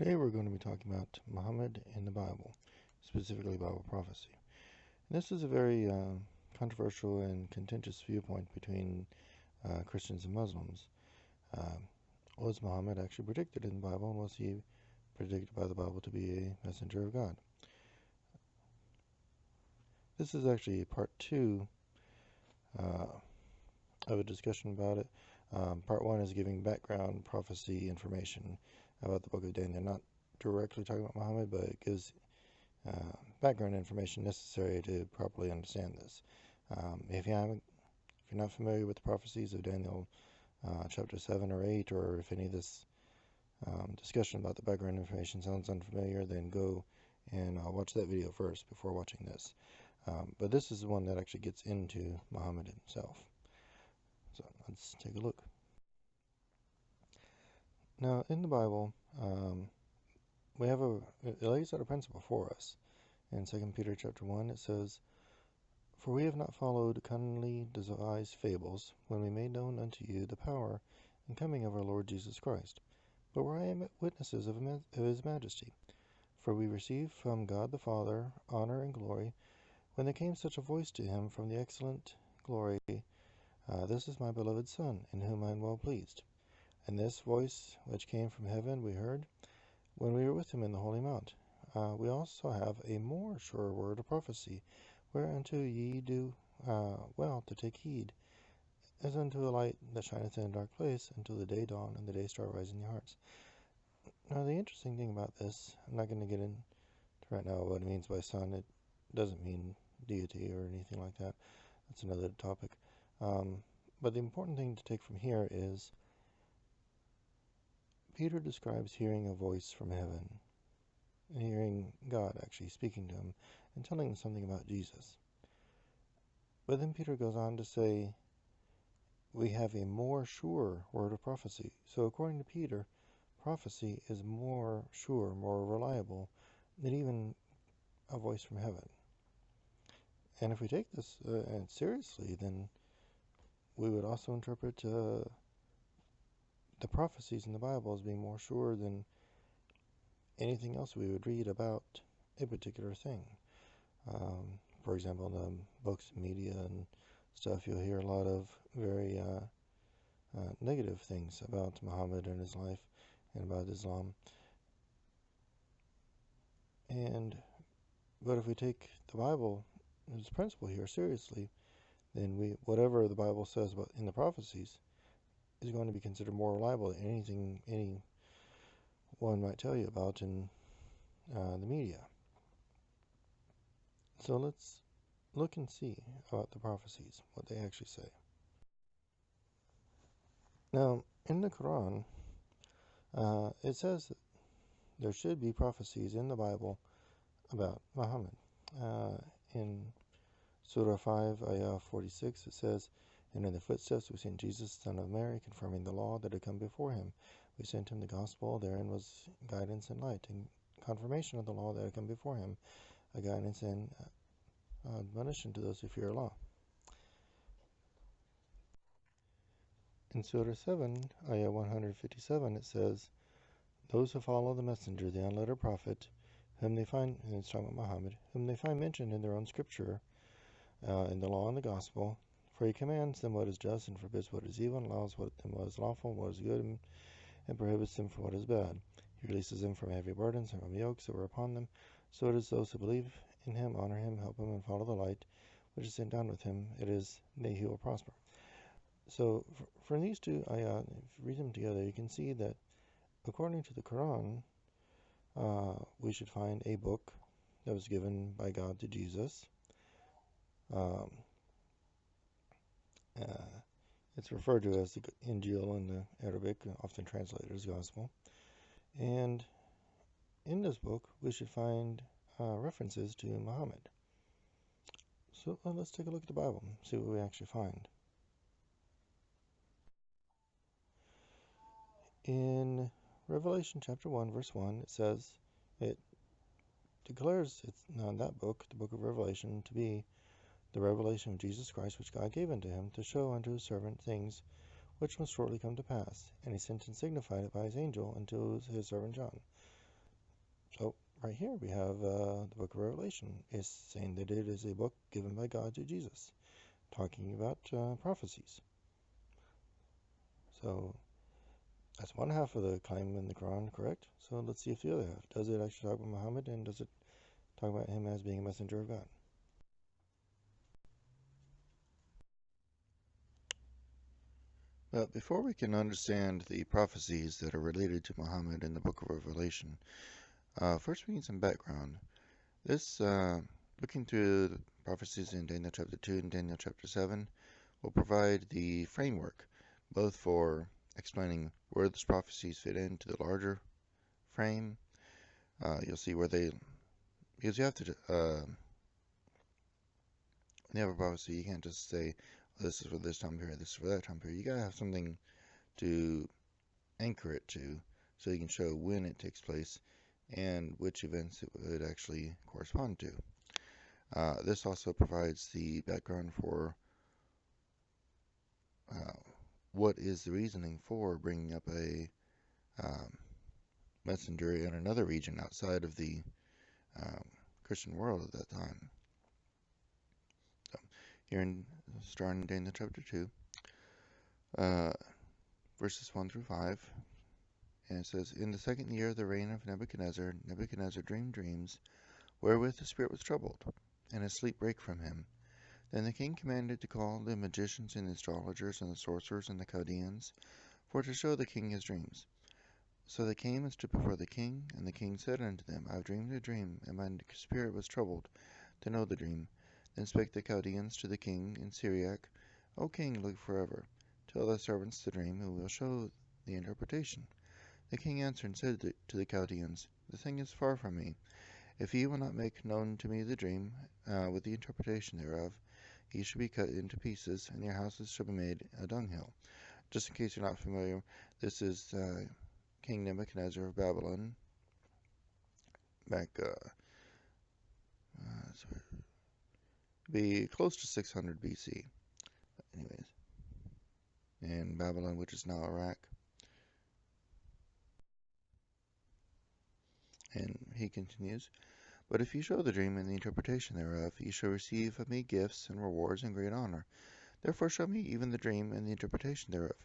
Today we're going to be talking about Muhammad in the Bible, specifically Bible prophecy. And this is a very controversial and contentious viewpoint between Christians and Muslims. Was Muhammad actually predicted in the Bible, and was he predicted by the Bible to be a messenger of God? This is actually part 2 of a discussion about it. Part 1 is giving background prophecy information about the book of Daniel, not directly talking about Muhammad, but it gives background information necessary to properly understand this. If you're not familiar with the prophecies of Daniel chapter 7 or 8, or if any of this discussion about the background information sounds unfamiliar, then go and watch that video first before watching this. But this is the one that actually gets into Muhammad himself. So let's take a look. Now, in the Bible, we have it lays out a principle for us. In 2 Peter chapter 1, it says, "For we have not followed cunningly devised fables, when we made known unto you the power and coming of our Lord Jesus Christ, but were witnesses of his majesty. For we received from God the Father honor and glory, when there came such a voice to him from the excellent glory, This is my beloved Son, in whom I am well pleased. And this voice which came from heaven we heard, when we were with him in the holy mount. We also have a more sure word of prophecy, whereunto ye do well to take heed, as unto a light that shineth in a dark place, until the day dawn and the day star rise in your hearts." Now, the interesting thing about this, I'm not going to get into right now what it means by son. It doesn't mean deity or anything like that. That's another topic. But the important thing to take from here is Peter describes hearing a voice from heaven, and hearing God actually speaking to him and telling him something about Jesus. But then Peter goes on to say, we have a more sure word of prophecy. So according to Peter, prophecy is more sure, more reliable than even a voice from heaven. And if we take this seriously, then we would also interpret the prophecies in the Bible as being more sure than anything else we would read about a particular thing. For example, in the books, media, and stuff, you'll hear a lot of very negative things about Muhammad and his life and about Islam. But if we take the Bible, this principle here, seriously, then whatever the Bible says about in the prophecies is going to be considered more reliable than anything anyone might tell you about in the media. So let's look and see about the prophecies, what they actually say. Now, in the Quran, it says that there should be prophecies in the Bible about Muhammad. In Surah 5, Ayah 46, it says, "And in the footsteps we sent Jesus, son of Mary, confirming the law that had come before him. We sent him the gospel, therein was guidance and light, and confirmation of the law that had come before him, a guidance and admonition to those who fear Allah." In Surah 7, Ayah 157, it says, "Those who follow the messenger, the unlettered prophet, whom they find," and it's talking about Muhammad, "whom they find mentioned in their own scripture, in the law and the gospel, for he commands them what is just and forbids what is evil, and allows what is lawful and what is good, and prohibits them from what is bad. He releases them from heavy burdens and from yokes that were upon them. So it is those who believe in him, honor him, help him, and follow the light, which is sent down with him. It is they who will prosper." So for these two ayat, if you read them together, you can see that according to the Quran, we should find a book that was given by God to Jesus. It's referred to as the Injil in the Arabic, often translated as Gospel. And in this book, we should find references to Muhammad. So let's take a look at the Bible and see what we actually find. In Revelation chapter 1, verse 1, it says, it declares that book, the book of Revelation, to be the revelation of Jesus Christ, which God gave unto him, to show unto his servant things which must shortly come to pass. And he sent and signified it by his angel unto his servant John. So right here we have the book of Revelation is saying that it is a book given by God to Jesus, talking about prophecies. So that's one half of the claim in the Quran, correct? So let's see if the other half. Does it actually talk about Muhammad, and does it talk about him as being a messenger of God? But before we can understand the prophecies that are related to Muhammad in the book of Revelation, first we need some background. This, looking through the prophecies in Daniel chapter 2 and Daniel chapter 7, will provide the framework, both for explaining where those prophecies fit into the larger frame. You'll see where they, because you have to, when you have a prophecy, you can't just say, oh, this is for this time period, this is for that time period. You gotta have something to anchor it to, so you can show when it takes place and which events it would actually correspond to. This also provides the background for uh, what is the reasoning for bringing up a messenger in another region outside of the um, Christian world at that time. So, here in starting in Daniel chapter 2, uh, verses 1 through 5, and it says, in the second year of the reign of Nebuchadnezzar, Nebuchadnezzar dreamed dreams wherewith the spirit was troubled, and his sleep brake from him. Then the king commanded to call the magicians and the astrologers and the sorcerers and the Chaldeans, for to show the king his dreams. So they came and stood before the king, and the king said unto them, I have dreamed a dream, and my spirit was troubled to know the dream. Then spake the Chaldeans to the king in Syriac, O king, live forever. Tell thy servants the dream, and we will show the interpretation. The king answered and said to the Chaldeans, the thing is far from me. If ye will not make known to me the dream, with the interpretation thereof, ye shall be cut into pieces, and your houses shall be made a dunghill. Just in case you're not familiar, this is King Nebuchadnezzar of Babylon, back, so be close to 600 BC. Anyways, in Babylon, which is now Iraq. And he continues, but if ye show the dream and the interpretation thereof, ye shall receive of me gifts and rewards and great honor. Therefore show me even the dream and the interpretation thereof.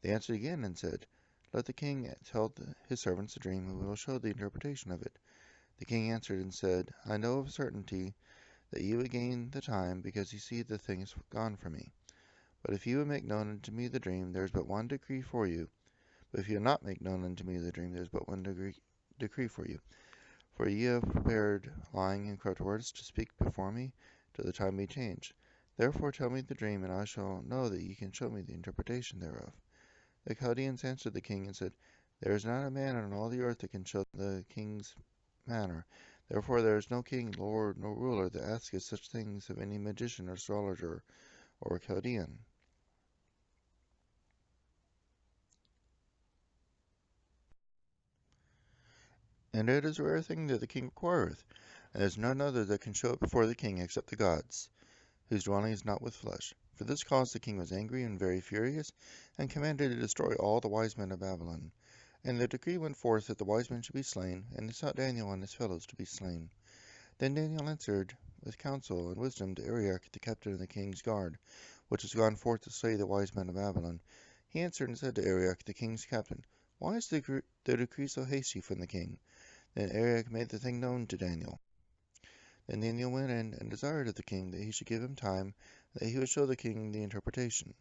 They answered again and said, let the king tell his servants the dream, and we will show the interpretation of it. The king answered and said, I know of certainty that ye would gain the time, because ye see the thing is gone from me. But if ye would make known unto me the dream, there is but one decree for you. But if ye will not make known unto me the dream, there is but one decree for you. For ye have prepared lying and corrupt words to speak before me, till the time be changed. Therefore tell me the dream, and I shall know that ye can show me the interpretation thereof. The Chaldeans answered the king and said, there is not a man on all the earth that can show the king's manner. Therefore there is no king, lord, nor ruler that asketh such things of any magician or astrologer or Chaldean. And it is a rare thing that the king requireth, and there is none other that can show it before the king except the gods, whose dwelling is not with flesh. For this cause the king was angry and very furious, and commanded to destroy all the wise men of Babylon. And the decree went forth that the wise men should be slain, and they sought Daniel and his fellows to be slain. Then Daniel answered with counsel and wisdom to Arioch, the captain of the king's guard, which was gone forth to slay the wise men of Babylon. He answered and said to Arioch, the king's captain, why is the decree so hasty from the king? Then Arioch made the thing known to Daniel. Then Daniel went in and desired of the king that he should give him time, that he would show the king the interpretation.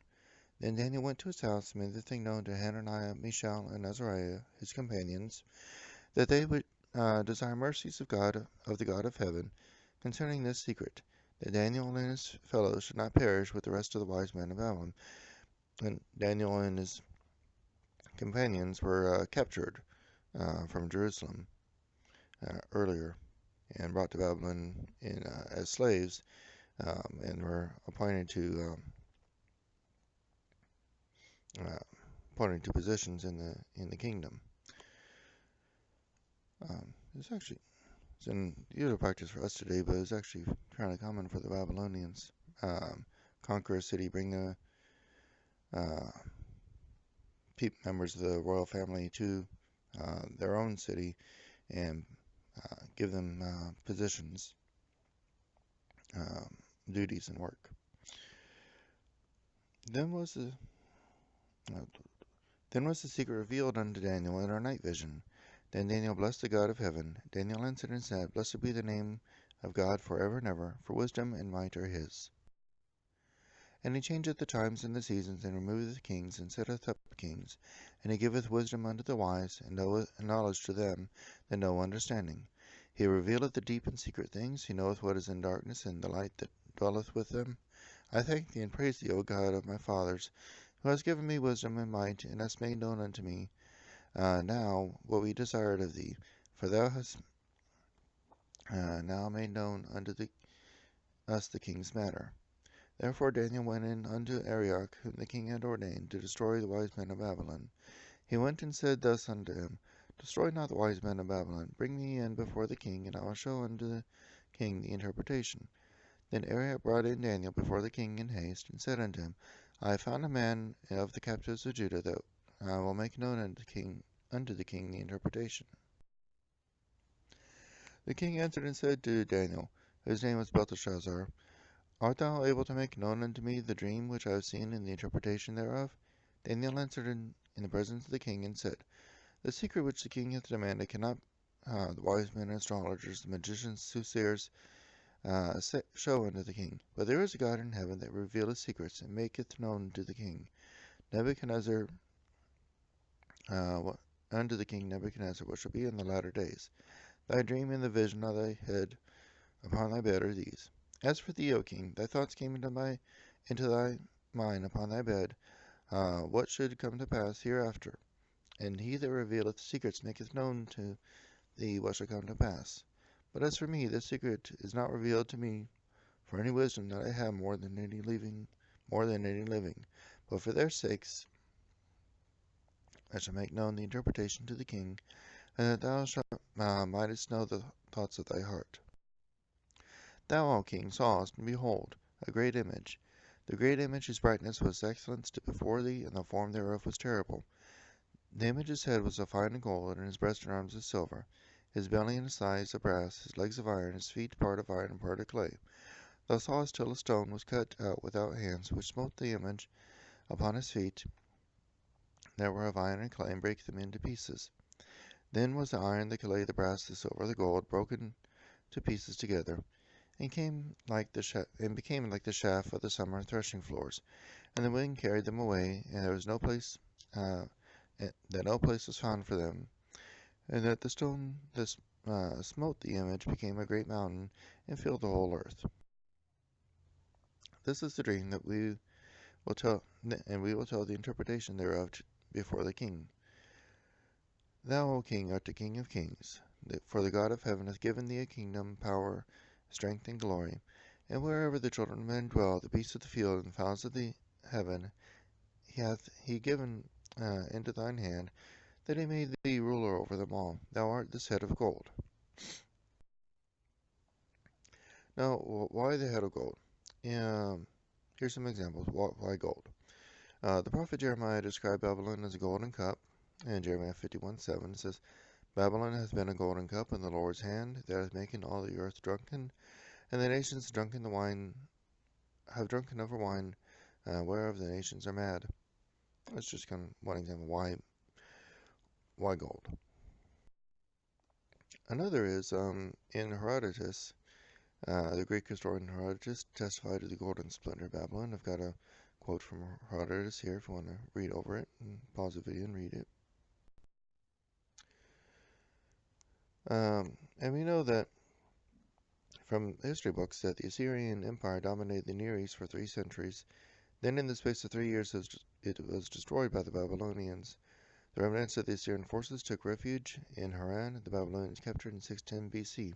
Then Daniel went to his house and made the thing known to Hananiah, Mishael, and Azariah, his companions, that they would desire mercies of God, of the God of heaven, concerning this secret, that Daniel and his fellows should not perish with the rest of the wise men of Babylon. And Daniel and his companions were captured from Jerusalem earlier and brought to Babylon as slaves, and were uh, appointed to positions in the kingdom. It's actually it's an usual practice for us today, but it's actually fairly common for the Babylonians. Conquer a city, bring the members of the royal family to their own city, and give them positions, duties, and work. Then was the uh, then was the secret revealed unto Daniel in our night vision. Then Daniel blessed the God of heaven. Daniel answered and said, Blessed be the name of God for ever and ever, for wisdom and might are his. And he changeth the times and the seasons, and removeth kings, and setteth up kings. And he giveth wisdom unto the wise, and knowledge to them that know understanding. He revealeth the deep and secret things. He knoweth what is in darkness, and the light that dwelleth with them. I thank thee and praise thee, O God of my fathers, who hast given me wisdom and might, and hast made known unto me now what we desired of thee. For thou hast now made known unto us the king's matter. Therefore Daniel went in unto Arioch, whom the king had ordained, to destroy the wise men of Babylon. He went and said thus unto him, Destroy not the wise men of Babylon. Bring me in before the king, and I will show unto the king the interpretation. Then Arioch brought in Daniel before the king in haste, and said unto him, I have found a man of the captives of Judah that will make known unto the king the interpretation. The king answered and said to Daniel, whose name was Belteshazzar, Art thou able to make known unto me the dream which I have seen and the interpretation thereof? Daniel answered in the presence of the king and said, The secret which the king hath demanded cannot the wise men and astrologers, the magicians, soothsayers, show unto the king. But there is a God in heaven that revealeth secrets, and maketh known to the king Nebuchadnezzar, unto the king Nebuchadnezzar, what shall be in the latter days. Thy dream and the vision of thy head upon thy bed are these. As for thee, O king, thy thoughts came into thy mind upon thy bed, what should come to pass hereafter. And he that revealeth secrets maketh known to thee what shall come to pass. But as for me, this secret is not revealed to me for any wisdom that I have more than any living. But for their sakes I shall make known the interpretation to the king, and that thou mightest know the thoughts of thy heart. Thou, O king, sawest, and behold, a great image. The great image whose brightness was excellent stood before thee, and the form thereof was terrible. The image's head was of fine gold, and his breast and arms of silver, his belly and his thighs of brass, his legs of iron, his feet part of iron and part of clay. Thou sawest till a stone was cut out without hands, which smote the image upon his feet that were of iron and clay, and brake them into pieces. Then was the iron, the clay, the brass, the silver, the gold, broken to pieces together, and became like the chaff of the summer threshing floors. And the wind carried them away, and there was no place was found for them. And that the stone that smote the image became a great mountain, and filled the whole earth. This is the dream that we will tell, and we will tell the interpretation thereof before the king. Thou, O king, art the king of kings, for the God of heaven hath given thee a kingdom, power, strength, and glory. And wherever the children of men dwell, the beasts of the field and the fowls of the heaven, hath he given into thine hand, that he made thee ruler over them all. Thou art this head of gold. Now, why the head of gold? Here's some examples. Why gold? The prophet Jeremiah described Babylon as a golden cup. In Jeremiah 51:7 it says, Babylon hath been a golden cup in the Lord's hand, that hath making all the earth drunken, and the nations drunken have drunken over wine, whereof the nations are mad. That's just kind of one example. Why gold? Another is in Herodotus. The Greek historian Herodotus testified to the golden splendor of Babylon. I've got a quote from Herodotus here if you want to read over it, and pause the video and read it. And we know that from history books that the Assyrian Empire dominated the Near East for 3 centuries. Then in the space of 3 years it was destroyed by the Babylonians. The remnants of the Assyrian forces took refuge in Haran. The Babylonians captured in 610 BC.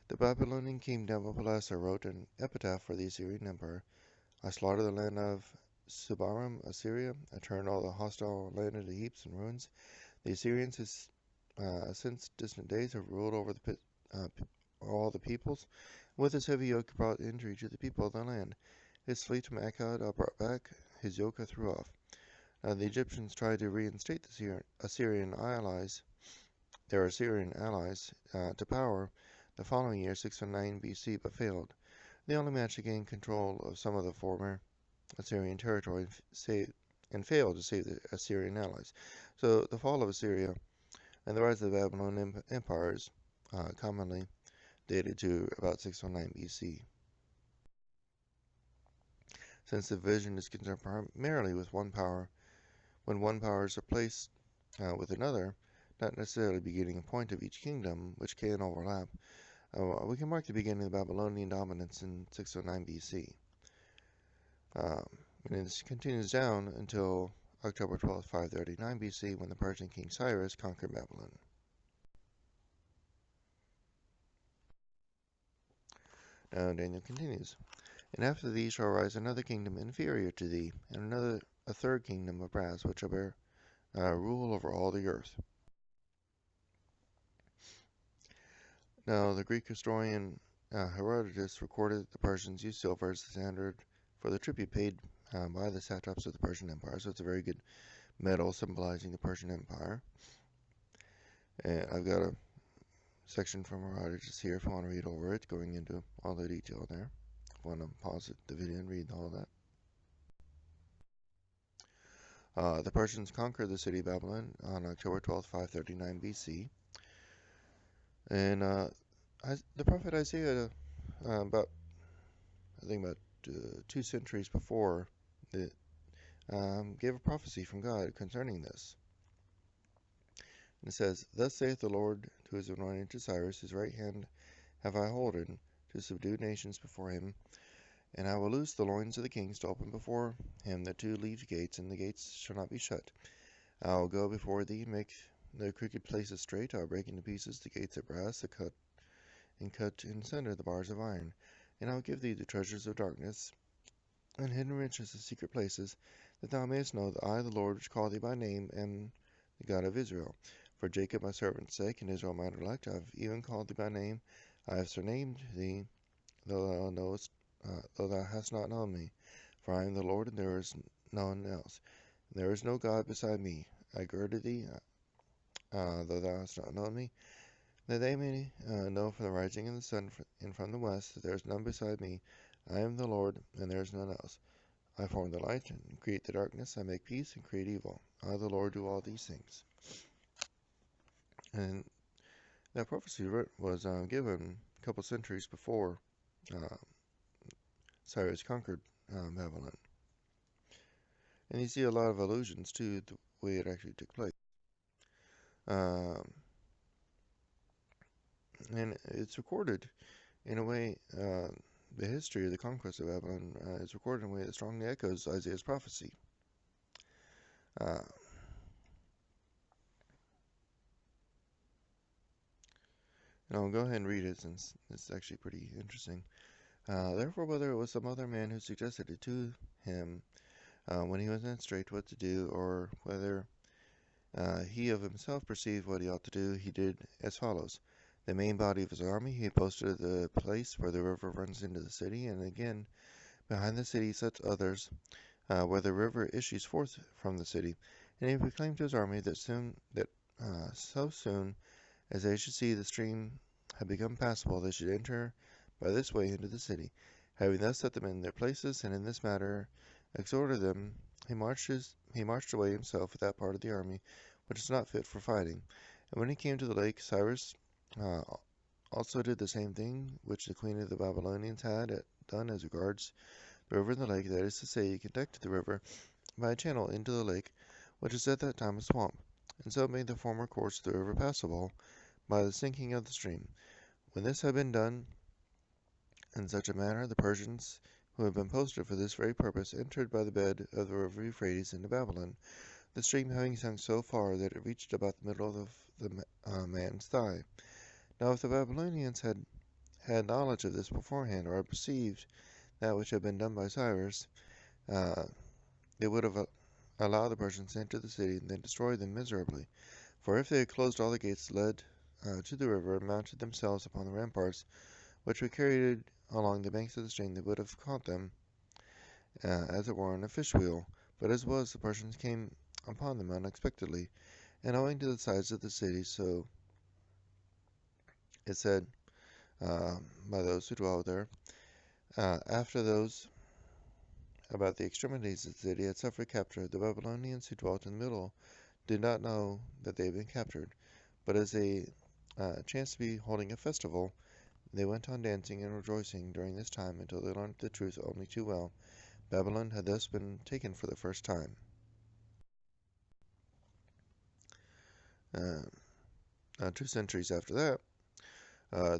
The Babylonian king Nabopolassar wrote an epitaph for the Assyrian Empire. I slaughtered the land of Subarum, Assyria. I turned all the hostile land into heaps and ruins. The Assyrians, since distant days, have ruled over all the peoples. With his heavy yoke, brought injury to the people of the land. His fleet from Akkad I brought back, his yoke I threw off. The Egyptians tried to reinstate the Assyrian allies. their Assyrian allies to power the following year, 609 BC, but failed. They only managed to gain control of some of the former Assyrian territory and failed to save the Assyrian allies. So the fall of Assyria and the rise of the Babylonian Empire is commonly dated to about 609 BC. Since the division is concerned primarily with one power, when one power is replaced with another, not necessarily beginning a point of each kingdom, which can overlap, we can mark the beginning of Babylonian dominance in 609 BC. And this continues down until October 12, 539 BC, when the Persian king Cyrus conquered Babylon. Now Daniel continues, "And after thee shall rise another kingdom inferior to thee, and a third kingdom of brass, which shall bear rule over all the earth." Now the Greek historian Herodotus recorded the Persians used silver as the standard for the tribute paid by the satraps of the Persian Empire. So it's a very good metal symbolizing the Persian Empire. And I've got a section from Herodotus here if you want to read over it, going into all the detail there. If you want to pause the video and read all that. The Persians conquered the city of Babylon on October 12, 539 BC. And the prophet Isaiah, about 2 centuries before, gave a prophecy from God concerning this. And it says, "Thus saith the Lord to his anointed, to Cyrus, his right hand have I holden, to subdue nations before him. And I will loose the loins of the kings to open before him the 2 leaved gates, and the gates shall not be shut. I will go before thee, and make the crooked places straight. I will break into pieces the gates of brass, cut in sunder the bars of iron. And I will give thee the treasures of darkness, and hidden riches of secret places, that thou mayest know that I, the Lord, which call thee by name, am the God of Israel. For Jacob my servant's sake, and Israel mine elect, I have even called thee by name. I have surnamed thee, though thou hast not known me. For I am the Lord, and there is none else. There is no God beside me. I girded thee, though thou hast not known me, that they may know from the rising of the sun and from the west that there is none beside me. I am the Lord, and there is none else. I form the light and create the darkness. I make peace and create evil. I, the Lord, do all these things." And that prophecy was given a couple centuries before Cyrus conquered Babylon. And you see a lot of allusions to the way it actually took place. And it's recorded in a way, the history of the conquest of Babylon is recorded in a way that strongly echoes Isaiah's prophecy. And I'll go ahead and read it since it's actually pretty interesting. "Therefore, whether it was some other man who suggested it to him when he was in strait what to do, or whether he of himself perceived what he ought to do, he did as follows. The main body of his army he posted at the place where the river runs into the city, and again behind the city set others where the river issues forth from the city. And he proclaimed to his army that so soon as they should see the stream had become passable, they should enter by this way into the city. Having thus set them in their places, and in this matter exhorted them, he marched away himself with that part of the army which is not fit for fighting. And when he came to the lake, Cyrus also did the same thing which the queen of the Babylonians had done as regards the river and the lake, that is to say, he conducted the river by a channel into the lake, which is at that time a swamp, and so made the former course of the river passable by the sinking of the stream. When this had been done in such a manner, the Persians, who had been posted for this very purpose, entered by the bed of the river Euphrates into Babylon, the stream having sunk so far that it reached about the middle of the man's thigh. Now if the Babylonians had knowledge of this beforehand, or had perceived that which had been done by Cyrus, they would have allowed the Persians to enter the city and then destroy them miserably. For if they had closed all the gates led to the river, and mounted themselves upon the ramparts which were carried along the banks of the stream, they would have caught them, as it were, on a fish wheel. But as it was, the Persians came upon them unexpectedly, and owing to the size of the city, so It said by those who dwell there, after those about the extremities of the city had suffered capture, the Babylonians who dwelt in the middle did not know that they had been captured, but as they chanced to be holding a festival, they went on dancing and rejoicing during this time until they learned the truth only too well. Babylon had thus been taken for the first time. 2 centuries after that,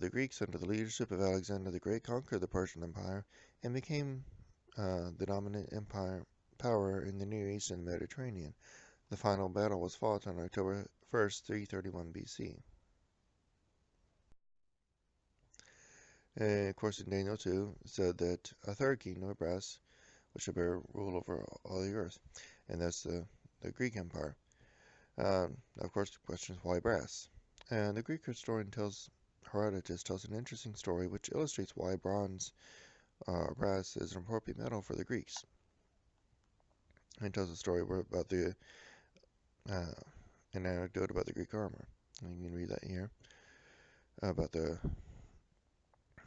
the Greeks, under the leadership of Alexander the Great, conquered the Persian Empire and became the dominant power in the Near East and the Mediterranean. The final battle was fought on October 1st, 331 BC. And of course, in Daniel 2, it said that a third kingdom of brass, which should bear rule over all the earth, and that's the Greek Empire. Of course, the question is why brass? And the Greek historian Herodotus tells an interesting story which illustrates why brass is an appropriate metal for the Greeks. And he tells a story about an anecdote about the Greek armor. And you can read that here about the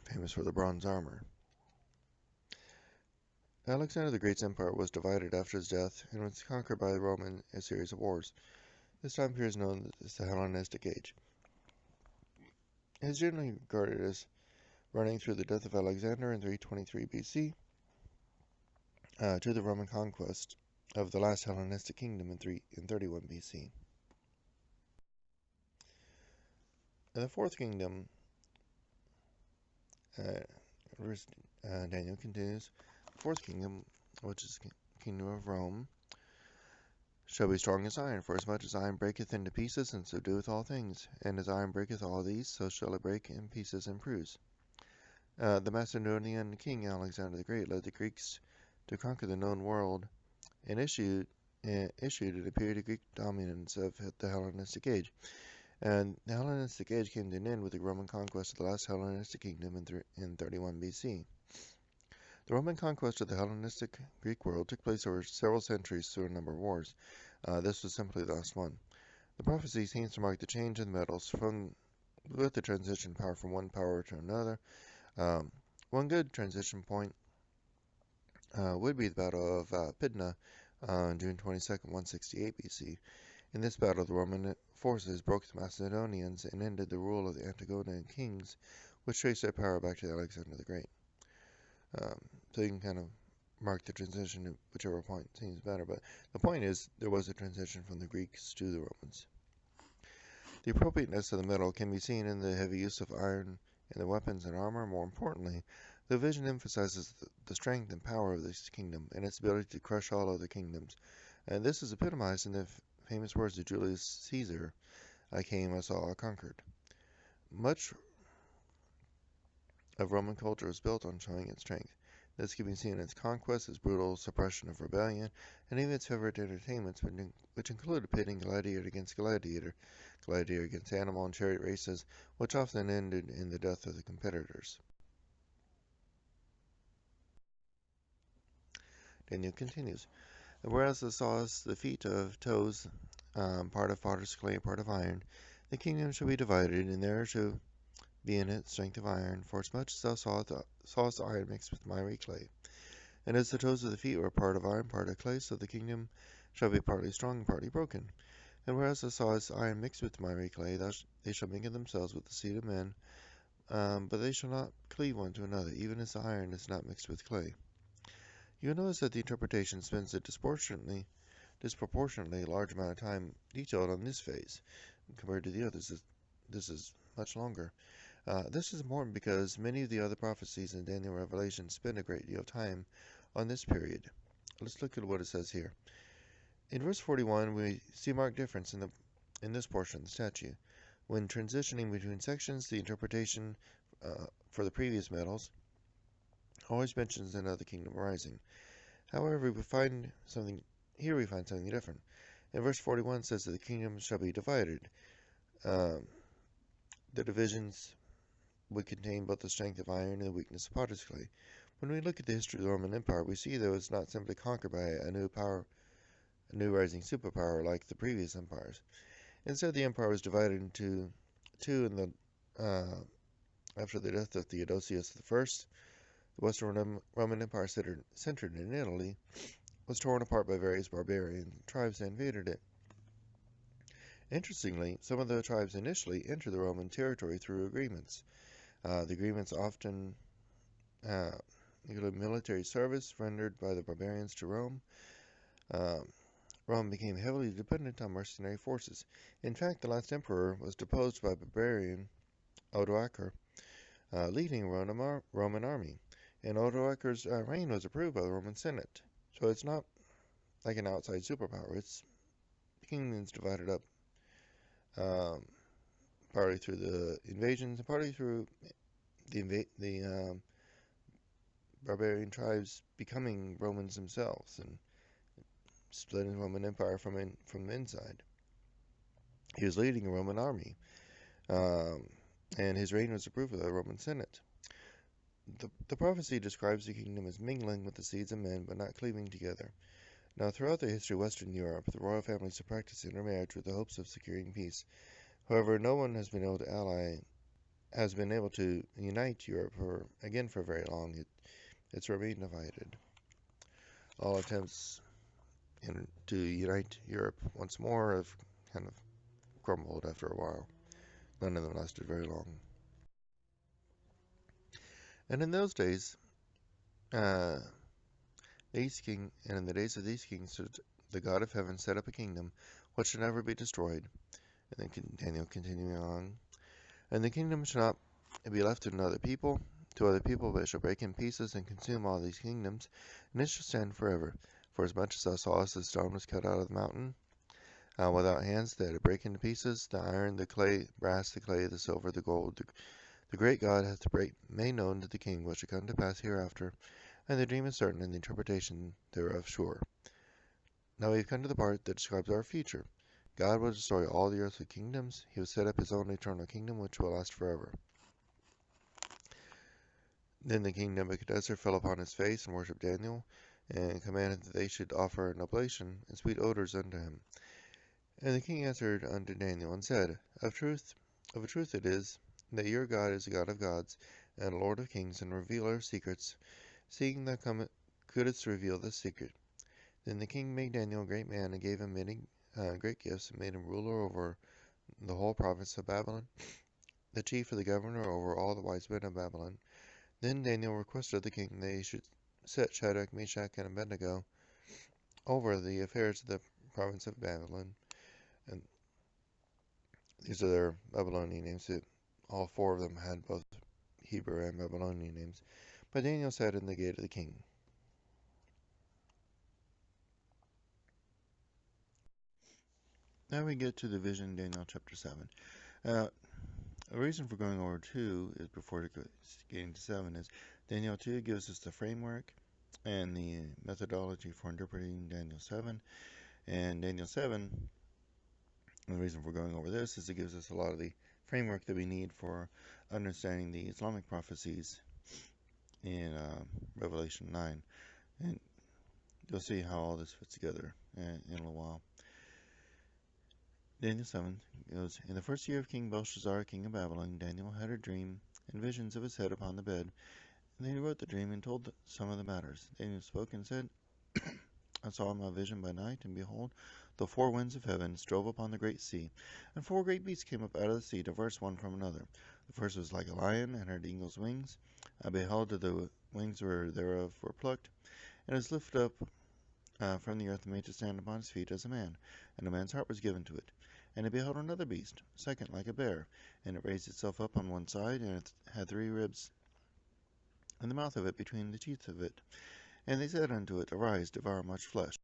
famous for the bronze armor. Alexander the Great's empire was divided after his death and was conquered by the Romans in a series of wars. This time period is known as the Hellenistic Age. It is generally regarded as running through the death of Alexander in 323 BC to the Roman conquest of the last Hellenistic kingdom in 31 BC. In the fourth kingdom, Daniel continues, the fourth kingdom, which is the kingdom of Rome, shall be strong as iron, for as much as iron breaketh into pieces, and subdueth all things, and as iron breaketh all these, so shall it break in pieces and bruise. The Macedonian king Alexander the Great led the Greeks to conquer the known world, and issued a period of Greek dominance of the Hellenistic Age. And the Hellenistic Age came to an end with the Roman conquest of the last Hellenistic kingdom in 31 BC. The Roman conquest of the Hellenistic Greek world took place over several centuries through a number of wars. This was simply the last one. The prophecy seems to mark the change in the metals with the transition power from one power to another. One good transition point would be the Battle of Pydna on June 22nd, 168 BC. In this battle, the Roman forces broke the Macedonians and ended the rule of the Antigonian kings, which traced their power back to Alexander the Great. So you can kind of mark the transition at whichever point seems better, but the point is there was a transition from the Greeks to the Romans. The appropriateness of the metal can be seen in the heavy use of iron in the weapons and armor. More importantly, the vision emphasizes the strength and power of this kingdom and its ability to crush all other kingdoms. And this is epitomized in the famous words of Julius Caesar, I came, I saw, I conquered. Much of Roman culture is built on showing its strength. This can be seen in its conquest, its brutal suppression of rebellion, and even its favorite entertainments, which included pitting gladiator against gladiator, gladiator against animal and chariot races, which often ended in the death of the competitors. Daniel continues, whereas the saws, the feet of toes, part of potter's clay, part of iron, the kingdom shall be divided, and there shall be in it strength of iron, for as much as thou sawest iron mixed with miry clay. And as the toes of the feet were part of iron, part of clay, so the kingdom shall be partly strong and partly broken. And whereas thou sawest iron mixed with miry clay, they shall mingle themselves with the seed of men, but they shall not cleave one to another, even as the iron is not mixed with clay. You will notice that the interpretation spends a disproportionately large amount of time detailed on this phase compared to the others. This is much longer. This is important because many of the other prophecies in Daniel Revelation spend a great deal of time on this period. Let's look at what it says here. In verse 41, we see a marked difference in this portion of the statue. When transitioning between sections, the interpretation for the previous metals always mentions another kingdom arising. However, we find something different. In verse 41 says that the kingdom shall be divided. The divisions would contain both the strength of iron and the weakness of potter's clay. When we look at the history of the Roman Empire, we see that it was not simply conquered by a new rising superpower like the previous empires. Instead, the empire was divided into two in the After the death of Theodosius I, the Western Roman Empire, centered in Italy, was torn apart by various barbarian tribes that invaded it. Interestingly, some of the tribes initially entered the Roman territory through agreements. The agreements often included military service rendered by the barbarians to Rome. Rome became heavily dependent on mercenary forces. In fact, the last emperor was deposed by barbarian Odoacer, leading a Roman army. And Odoacer's reign was approved by the Roman Senate. So it's not like an outside superpower. It's the kingdom's divided up, partly through the invasions and partly through the barbarian tribes becoming Romans themselves and splitting the Roman Empire from the inside. He was leading a Roman army, and his reign was approved by the Roman Senate. The prophecy describes the kingdom as mingling with the seeds of men, but not cleaving together. Now, throughout the history of Western Europe, the royal families have practiced intermarriage with the hopes of securing peace. However, no one has been able to unite Europe for very long. It's remained divided. All attempts to unite Europe once more have kind of crumbled after a while. None of them lasted very long. And in those days, in the days of these kings, the God of heaven set up a kingdom which should never be destroyed. And then Daniel continuing on, and the kingdom shall not be left to other people, but it shall break in pieces and consume all these kingdoms, and it shall stand forever. For as much as thou sawest the stone was cut out of the mountain, without hands, that it break into pieces, the iron, the clay, brass, the clay, the silver, the gold, the great God hath made known to the king what shall come to pass hereafter, and the dream is certain, and the interpretation thereof sure. Now we have come to the part that describes our future. God will destroy all the earthly kingdoms. He will set up his own eternal kingdom, which will last forever. Then the king Nebuchadnezzar fell upon his face and worshipped Daniel, and commanded that they should offer an oblation and sweet odors unto him. And the king answered unto Daniel, and said, Of a truth it is, that your God is a God of gods, and a Lord of kings, and a revealer of secrets, seeing thou couldst reveal this secret. Then the king made Daniel a great man, and gave him many great gifts, and made him ruler over the whole province of Babylon, the chief of the governor over all the wise men of Babylon. Then Daniel requested of the king that he should set Shadrach, Meshach, and Abednego over the affairs of the province of Babylon. And these are their Babylonian names. All four of them had both Hebrew and Babylonian names. But Daniel sat in the gate of the king. Now we get to the vision, Daniel chapter 7. A reason for going over 2 is before getting to 7 is Daniel 2 gives us the framework and the methodology for interpreting Daniel 7. And Daniel 7, the reason for going over this is it gives us a lot of the framework that we need for understanding the Islamic prophecies in Revelation 9. And you'll see how all this fits together in a little while. Daniel 7 goes, In the first year of King Belshazzar, king of Babylon, Daniel had a dream and visions of his head upon the bed. And then he wrote the dream and told some of the matters. Daniel spoke and said, I saw in my vision by night, and behold, the four winds of heaven strove upon the great sea, and four great beasts came up out of the sea, diverse one from another. The first was like a lion, and had eagle's wings. I beheld that the wings thereof were plucked, and was lifted up from the earth, and made to stand upon his feet as a man, and a man's heart was given to it. And I beheld another beast, second like a bear, and it raised itself up on one side, and it had 3 ribs in the mouth of it between the teeth of it. And they said unto it, Arise, devour much flesh.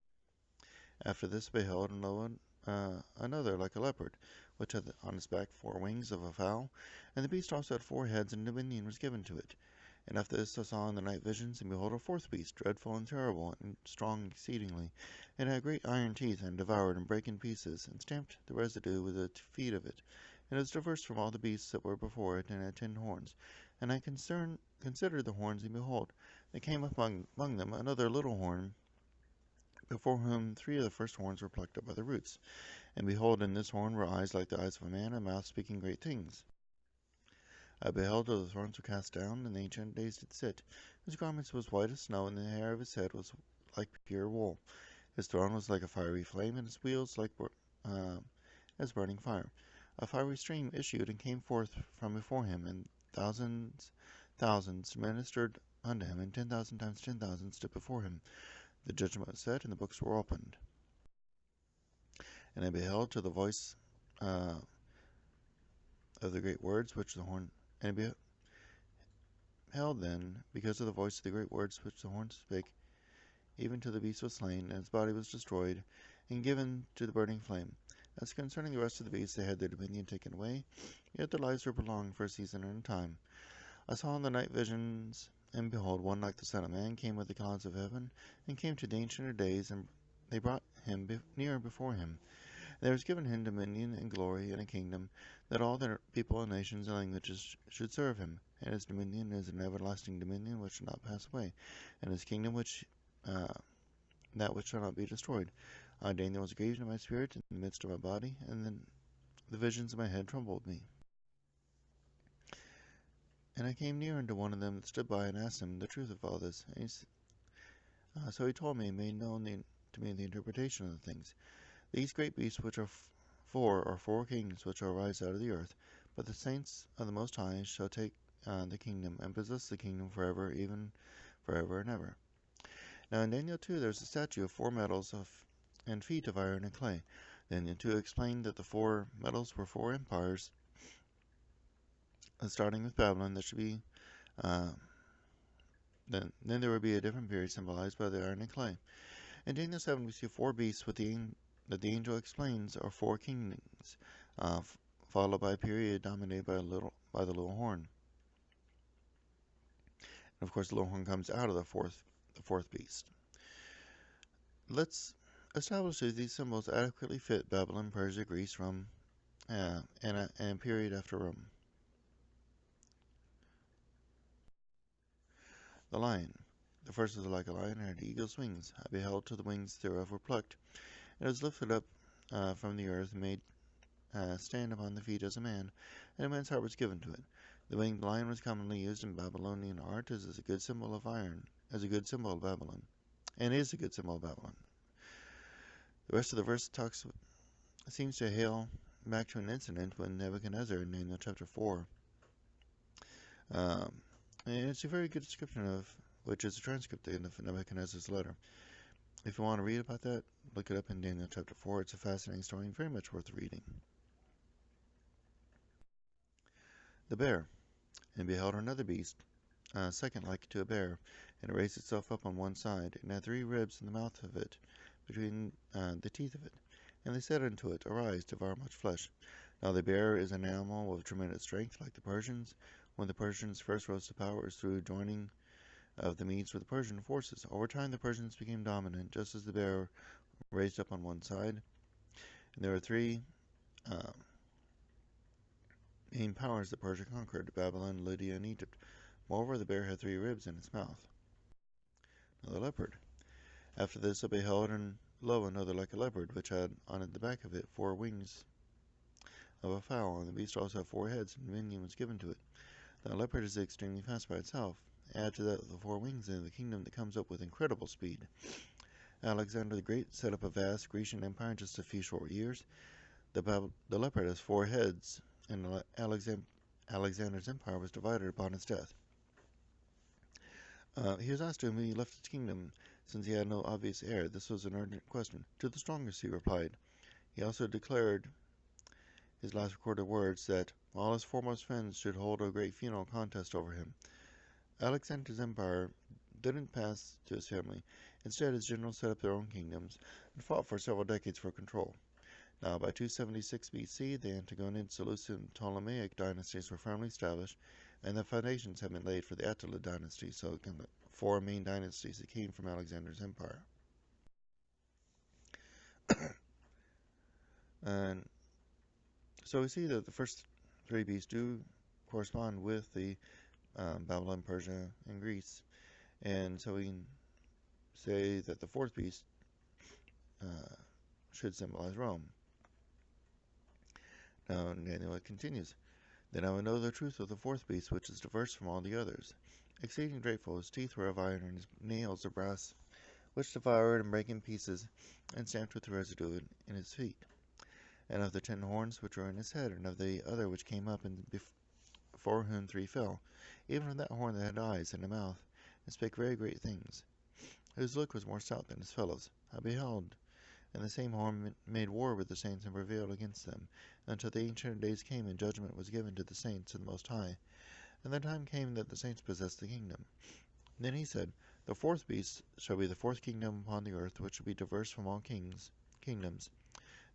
After this beheld, and lo, another like a leopard, which had on its back 4 wings of a fowl, and the beast also had 4 heads, and dominion was given to it. And after this I saw in the night visions, and behold, a 4th beast, dreadful and terrible, and strong exceedingly. It had great iron teeth, and devoured and brake in pieces, and stamped the residue with the feet of it. And it was diverse from all the beasts that were before it, and had 10 horns. And I considered the horns, and behold, there came among them another little horn, before whom 3 of the first horns were plucked up by the roots. And behold, in this horn were eyes like the eyes of a man, and a mouth speaking great things. I beheld till the thrones were cast down, and the Ancient Days did sit. His garments was white as snow, and the hair of his head was like pure wool. His throne was like a fiery flame, and his wheels like as burning fire. A fiery stream issued and came forth from before him, and thousands ministered unto him, and 10,000 times 10,000 stood before him. The judgment was set, and the books were opened. And I beheld to the voice of the great words which the horn, and I beheld then, because of the voice of the great words which the horn spake, even to the beast was slain, and his body was destroyed, and given to the burning flame. As concerning the rest of the beasts, they had their dominion taken away, yet their lives were prolonged for a season and a time. I saw in the night visions, and behold, one like the Son of Man came with the clouds of heaven, and came to the Ancient of Days, and they brought him near before him. And there was given him dominion and glory and a kingdom, that all the people and nations and languages should serve him. And his dominion is an everlasting dominion which shall not pass away, and his kingdom that which shall not be destroyed. Daniel was grieved in my spirit in the midst of my body, and then the visions of my head troubled me. And I came near unto one of them that stood by, and asked him the truth of all this. And so he told me, and made known to me the interpretation of the things. These great beasts which are four kings which shall arise out of the earth, but the saints of the Most High shall take the kingdom, and possess the kingdom forever, even forever and ever. Now in Daniel 2 there is a statue of 4 metals and feet of iron and clay. Daniel 2 explained that the 4 metals were 4 empires, starting with Babylon. There should be then there would be a different period symbolized by the iron and clay. In Daniel 7 we see 4 beasts that the angel explains are 4 kingdoms, followed by a period dominated by the little horn. And of course the little horn comes out of the fourth beast. Let's establish that these symbols adequately fit Babylon, Persia, Greece, Rome, and period after Rome. The lion. The first was like a lion and had eagle's wings. I beheld till the wings thereof were plucked. It was lifted up from the earth and made stand upon the feet as a man, and a man's heart was given to it. The winged lion was commonly used in Babylonian art as a good symbol of Babylon, and is a good symbol of Babylon. The rest of the verse seems to hail back to an incident when Nebuchadnezzar in Daniel chapter 4. And it's a very good description of, which is a transcript of Nebuchadnezzar's letter. If you want to read about that, look it up in Daniel chapter 4. It's a fascinating story and very much worth reading. The bear. And beheld another beast, second like to a bear, and it raised itself up on one side, and had 3 ribs in the mouth of it, between the teeth of it. And they said unto it, Arise, devour much flesh. Now the bear is an animal of tremendous strength, like the Persians. When the Persians first rose to power, it was through joining of the Medes with the Persian forces. Over time the Persians became dominant, just as the bear raised up on one side. And there were 3 main powers that Persia conquered: Babylon, Lydia, and Egypt. Moreover, the bear had 3 ribs in its mouth. Now the leopard. After this I beheld, and lo, another like a leopard, which had on the back of it 4 wings of a fowl, and the beast also had 4 heads, and dominion was given to it. The leopard is extremely fast by itself. Add to that the 4 wings, and the kingdom that comes up with incredible speed. Alexander the Great set up a vast Grecian empire in just a few short years. The leopard has 4 heads, and Alexander's empire was divided upon his death. He was asked to whom he left his kingdom, since he had no obvious heir. This was an urgent question. To the strongest, he replied. He also declared his last recorded words that all his foremost friends should hold a great funeral contest over him. Alexander's empire didn't pass to his family. Instead, his generals set up their own kingdoms and fought for several decades for control. Now, by 276 BC, the Antigonid, Seleucid, and Ptolemaic dynasties were firmly established, and the foundations had been laid for the Attila dynasty, so the 4 main dynasties that came from Alexander's empire. And so we see that the first 3 beasts do correspond with the Babylon, Persia, and Greece, and so we can say that the 4th beast should symbolize Rome. Now, Daniel continues. Then I would know the truth of the fourth beast, which is diverse from all the others. Exceeding dreadful, his teeth were of iron, and his nails of brass, which devoured and brake in pieces, and stamped with residue in his feet. And of the 10 horns which were in his head, and of the other which came up, and before whom 3 fell, even from that horn that had eyes and a mouth, and spake very great things, whose look was more stout than his fellows. I beheld, and the same horn made war with the saints and prevailed against them, until the ancient days came, and judgment was given to the saints of the Most High. And the time came that the saints possessed the kingdom. Then he said, The fourth beast shall be the fourth kingdom upon the earth, which shall be diverse from all kingdoms,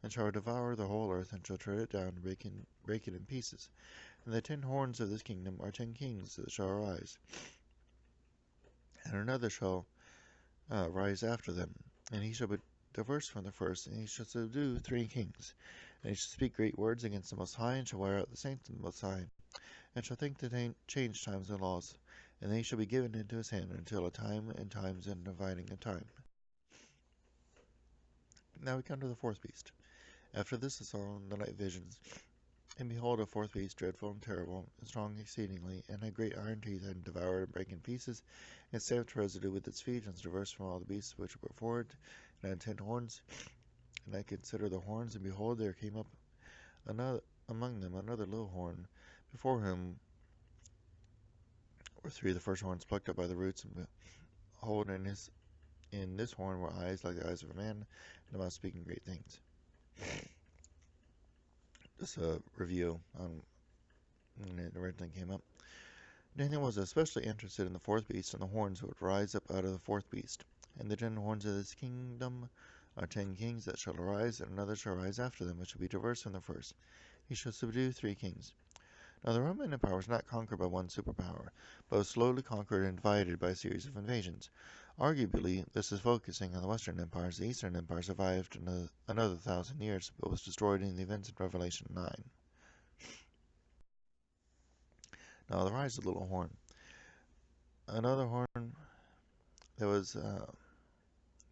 and shall devour the whole earth, and shall tread it down, and break it in pieces. And the 10 horns of this kingdom are 10 kings that shall arise. And another shall rise after them, and he shall be diverse from the first, and he shall subdue 3 kings. And he shall speak great words against the Most High, and shall wear out the saints of the Most High, and shall think to change times and laws, and they shall be given into his hand until a time and times and dividing of time. Now we come to the fourth beast. After this I saw in the night visions, and behold, a fourth beast, dreadful and terrible, and strong exceedingly, and had great iron teeth, and devoured and brake in pieces, and stamped residue with its feet, and was diverse from all the beasts which were before it, and had 10 horns. And I considered the horns, and behold, there came up among them another little horn, before whom were 3 of the first horns plucked up by the roots, and behold, in this horn were eyes like the eyes of a man, and a mouth speaking great things. Just a review on when it originally came up. Daniel was especially interested in the fourth beast and the horns that would rise up out of the fourth beast. And the 10 horns of this kingdom are 10 kings that shall arise, and another shall rise after them, which shall be diverse from the first. He shall subdue 3 kings. Now the Roman Empire was not conquered by one superpower, but was slowly conquered and divided by a series of invasions. Arguably, this is focusing on the Western empires. The Eastern Empire survived another 1,000 years, but was destroyed in the events in Revelation 9. Now the rise of the little horn. Another horn that was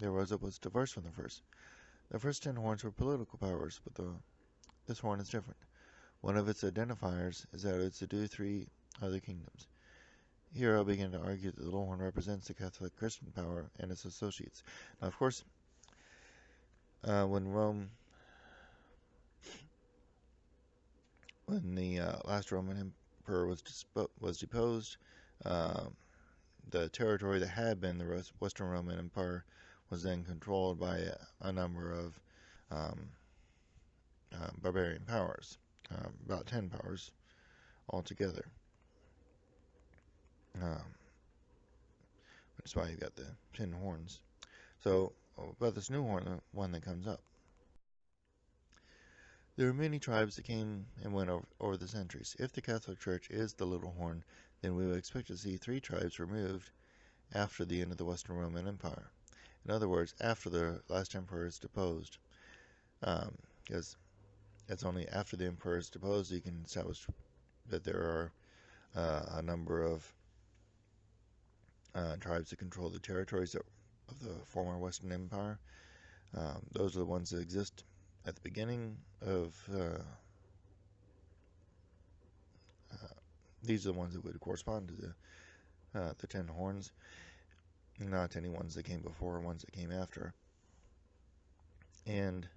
was diverse from the first. The first 10 horns were political powers, but this horn is different. One of its identifiers is that it would subdue 3 other kingdoms. Here I'll begin to argue that the little horn represents the Catholic Christian power and its associates. Now, of course, when the last Roman emperor was deposed, the territory that had been the Western Roman Empire was then controlled by a number of barbarian powers, about 10 powers altogether. Which is why you got the 10 horns. So, about this new horn, the one that comes up. There are many tribes that came and went over the centuries. If the Catholic Church is the little horn, then we would expect to see 3 tribes removed after the end of the Western Roman Empire. In other words, after the last emperor is deposed. Because it's only after the emperor is deposed you can establish that there are a number of tribes that control the territories of the former Western Empire. Those are the ones that exist at the beginning of these are the ones that would correspond to the 10 horns, not any ones that came before or ones that came after. And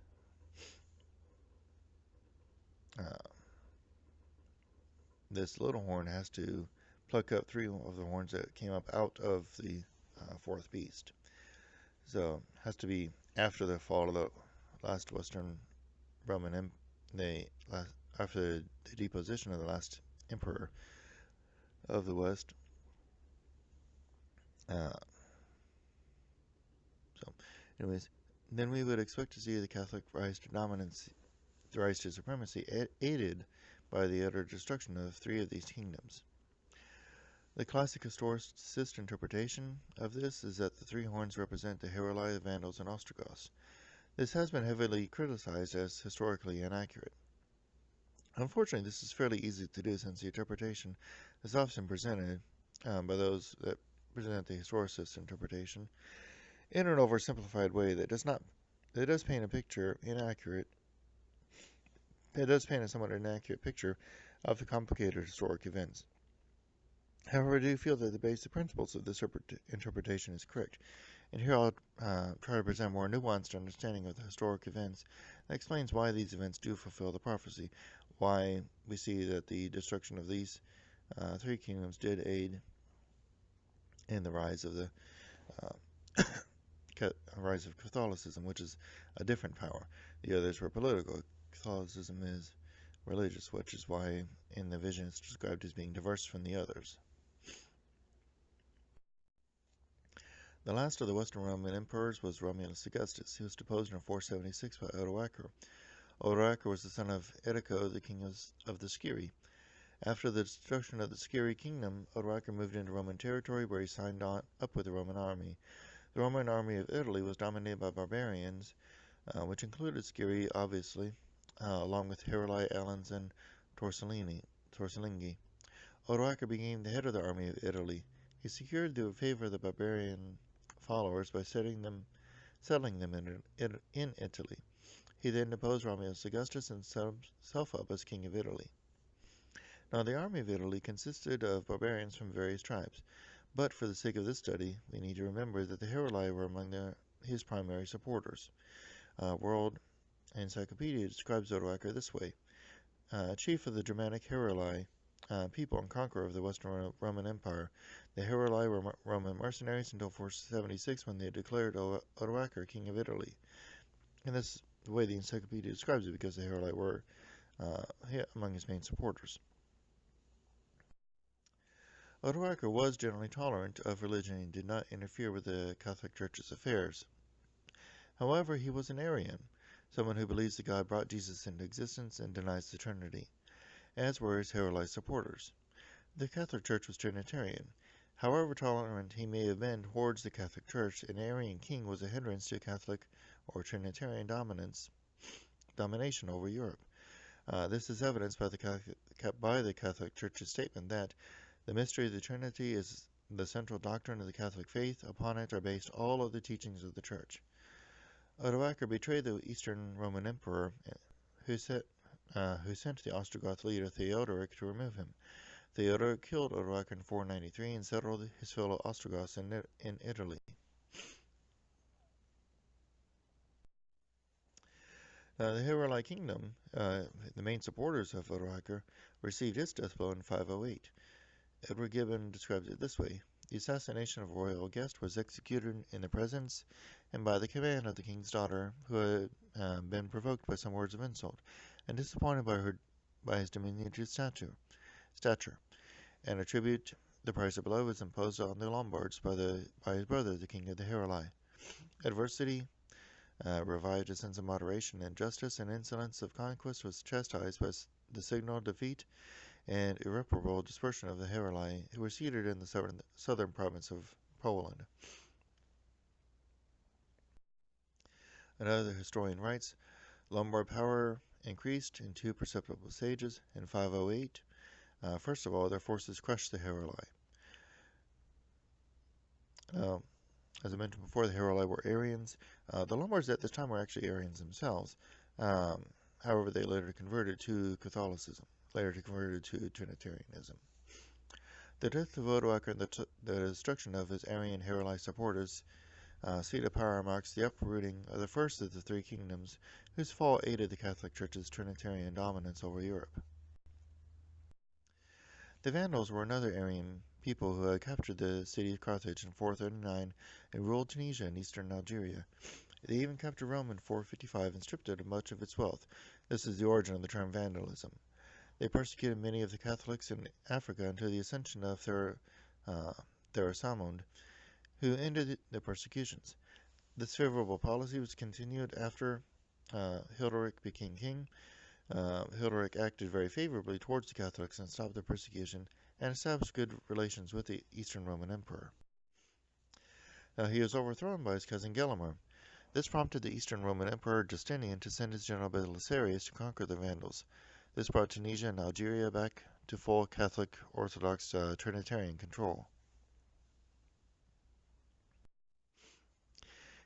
this little horn has to pluck up 3 of the horns that came up out of the fourth beast. So it has to be after the fall of the last Western Roman after the deposition of the last emperor of the West. So, anyways, then we would expect to see the Catholic rise to dominance, the rise to supremacy, aided by the utter destruction of 3 of these kingdoms. The classic historicist interpretation of this is that the 3 horns represent the Heruli, the Vandals, and Ostrogoths. This has been heavily criticized as historically inaccurate. Unfortunately, this is fairly easy to do since the interpretation is often presented by those that present the historicist interpretation in an oversimplified way that does paint a picture inaccurate. It does paint a somewhat inaccurate picture of the complicated historic events. However, I do feel that the basic principles of this interpretation is correct. And here I'll try to present a more nuanced understanding of the historic events that explains why these events do fulfill the prophecy, why we see that the destruction of these three kingdoms did aid in the rise of the rise of Catholicism, which is a different power. The others were political. Catholicism is religious, which is why in the vision it's described as being diverse from the others. The last of the Western Roman emperors was Romulus Augustus. He was deposed in 476 by Odoacer. Odoacer was the son of Edico, the king of the Sciri. After the destruction of the Sciri kingdom, Odoacer moved into Roman territory where he signed up with the Roman army. The Roman army of Italy was dominated by barbarians, which included Sciri, obviously, along with Heruli, Alans, and Torcellingi. Odoacer became the head of the army of Italy. He secured the favor of the barbarian followers by settling them in Italy. He then deposed Romulus Augustus and set himself up as king of Italy. Now, the army of Italy consisted of barbarians from various tribes, but for the sake of this study, we need to remember that the Heruli were among his primary supporters. World Encyclopedia describes Odoacer this way: chief of the Germanic Heruli, people and conqueror of the Western Roman Empire. The Heruli were Roman mercenaries until 476, when they declared Odoacer king of Italy. And this is the way the encyclopedia describes it, because the Heruli were among his main supporters. Odoacer was generally tolerant of religion and did not interfere with the Catholic Church's affairs. However, he was an Arian, someone who believes that God brought Jesus into existence and denies the Trinity, as were his Heruli supporters. The Catholic Church was Trinitarian. However tolerant he may have been towards the Catholic Church, an Arian king was a hindrance to Catholic or Trinitarian domination over Europe. This is evidenced by the Catholic Church's statement that the mystery of the Trinity is the central doctrine of the Catholic faith. Upon it are based all of the teachings of the Church. Odoacer betrayed the Eastern Roman Emperor, who sent the Ostrogoth leader Theodoric to remove him. Theodoric killed Odoacer in 493 and settled his fellow Ostrogoths in Italy. The Heruli kingdom, the main supporters of Odoacer, received its death blow in 508. Edward Gibbon describes it this way: the assassination of a royal guest was executed in the presence and by the command of the king's daughter, who had been provoked by some words of insult, and disappointed by his diminutive stature. And a tribute, the price of blood, was imposed on the Lombards by his brother, the king of the Heruli. Adversity revived a sense of moderation, and justice and insolence of conquest was chastised by the signal defeat and irreparable dispersion of the Heruli, who were seated in the southern province of Poland. Another historian writes, Lombard power increased in two perceptible stages. In 508, first of all, their forces crushed the Heruli. As I mentioned before, the Heruli were Arians. The Lombards at this time were actually Arians themselves. However, they later converted to Catholicism, later converted to Trinitarianism. The death of Odoacer and the destruction of his Arian Heruli supporters seat of power marks the uprooting of the first of the three kingdoms, whose fall aided the Catholic Church's Trinitarian dominance over Europe. The Vandals were another Arian people who had captured the city of Carthage in 439 and ruled Tunisia and eastern Algeria. They even captured Rome in 455 and stripped it of much of its wealth. This is the origin of the term vandalism. They persecuted many of the Catholics in Africa until the ascension of Therasamund, who ended the persecutions. This favorable policy was continued after Hilderic became king. Hilderic acted very favorably towards the Catholics and stopped their persecution and established good relations with the Eastern Roman Emperor. He was overthrown by his cousin Gelimer. This prompted the Eastern Roman Emperor Justinian to send his general Belisarius to conquer the Vandals. This brought Tunisia and Algeria back to full Catholic Orthodox Trinitarian control.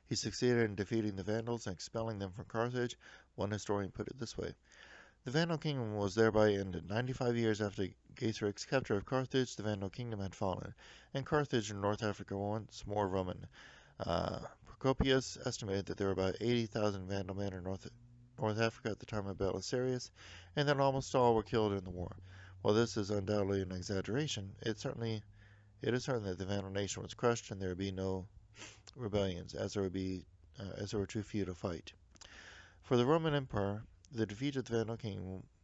He succeeded in defeating the Vandals and expelling them from Carthage. One historian put it this way: The Vandal kingdom was thereby ended. 95 years after Gaithric's capture of Carthage, the Vandal kingdom had fallen, and Carthage in North Africa once more Roman. Procopius estimated that there were about 80,000 Vandal men in North Africa at the time of Belisarius, and that almost all were killed in the war. While this is undoubtedly an exaggeration, it is certain that the Vandal nation was crushed and there would be no rebellions, as there were too few to fight. For the Roman Empire, the defeat of the Vandal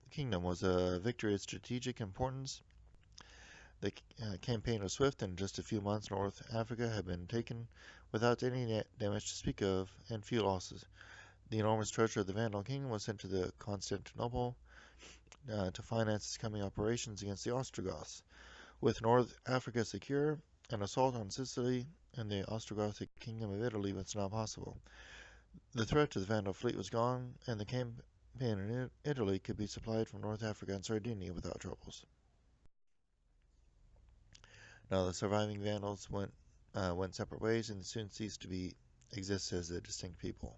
kingdom was a victory of strategic importance. The campaign was swift, and in just a few months, North Africa had been taken without any damage to speak of, and few losses. The enormous treasure of the Vandal kingdom was sent to Constantinople to finance its coming operations against the Ostrogoths. With North Africa secure, an assault on Sicily and the Ostrogothic kingdom of Italy was now possible. The threat to the Vandal fleet was gone, and the campaign in Italy could be supplied from North Africa and Sardinia without troubles. Now the surviving Vandals went separate ways and soon ceased to exist as a distinct people.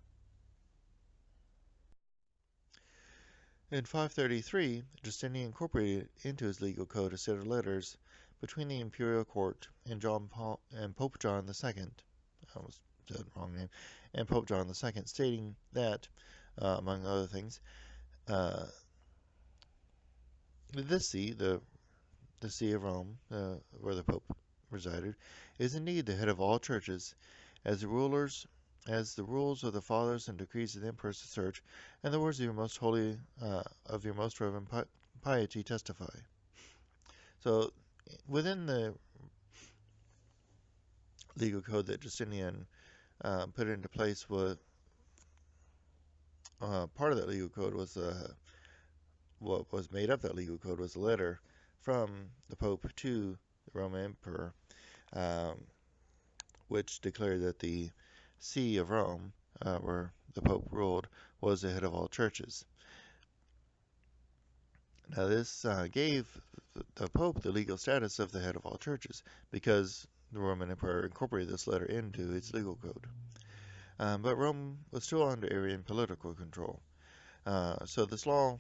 In 533, Justinian incorporated into his legal code a set of letters between the imperial court and Pope John II. I almost said the wrong name. And Pope John II, stating that, among other things, this see, the See of Rome, where the Pope resided, is indeed the head of all churches, as the rules of the fathers and decrees of the emperors assert, and the words of your most reverend piety testify. So, within the legal code that Justinian put into place, was part of that legal code was what was made up that legal code was a letter from the Pope to the Roman Emperor, which declared that the See of Rome, where the Pope ruled, was the head of all churches. Now this gave the Pope the legal status of the head of all churches, because the Roman Empire incorporated this letter into its legal code. But Rome was still under Arian political control. So this law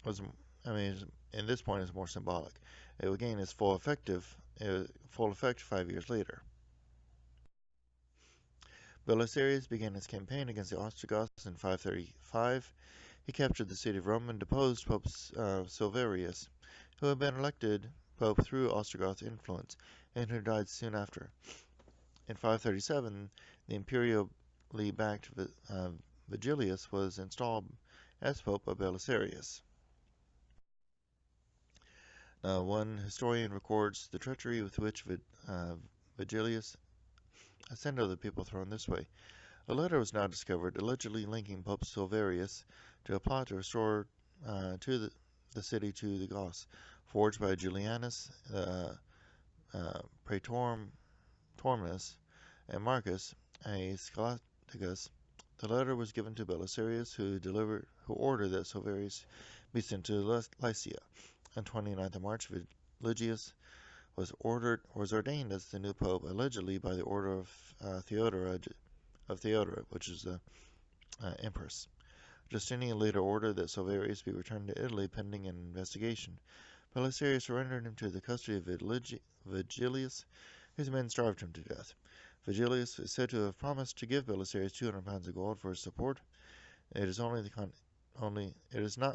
was, in this point, is more symbolic. It would gain its full effect 5 years later. Belisarius began his campaign against the Ostrogoths in 535. He captured the city of Rome and deposed Pope Silverius, who had been elected pope through Ostrogoth influence, and who died soon after. In 537, the imperially backed Vigilius was installed as Pope by Belisarius. One historian records the treachery with which Vigilius sent other people thrown this way. A letter was now discovered, allegedly linking Pope Silverius to a plot to restore the city to the Goths, forged by Julianus, Praetorius, and Marcus, a Scholasticus. The letter was given to Belisarius, who ordered that Silverius be sent to Lycia. On 29th of March, Vigilius was ordained as the new pope, allegedly by the order of Theodora, which is the empress. Justinian later ordered that Silverius be returned to Italy pending an investigation. Belisarius surrendered him to the custody of Vigilius, whose men starved him to death. Vigilius is said to have promised to give Belisarius 200 pounds of gold for his support. It is not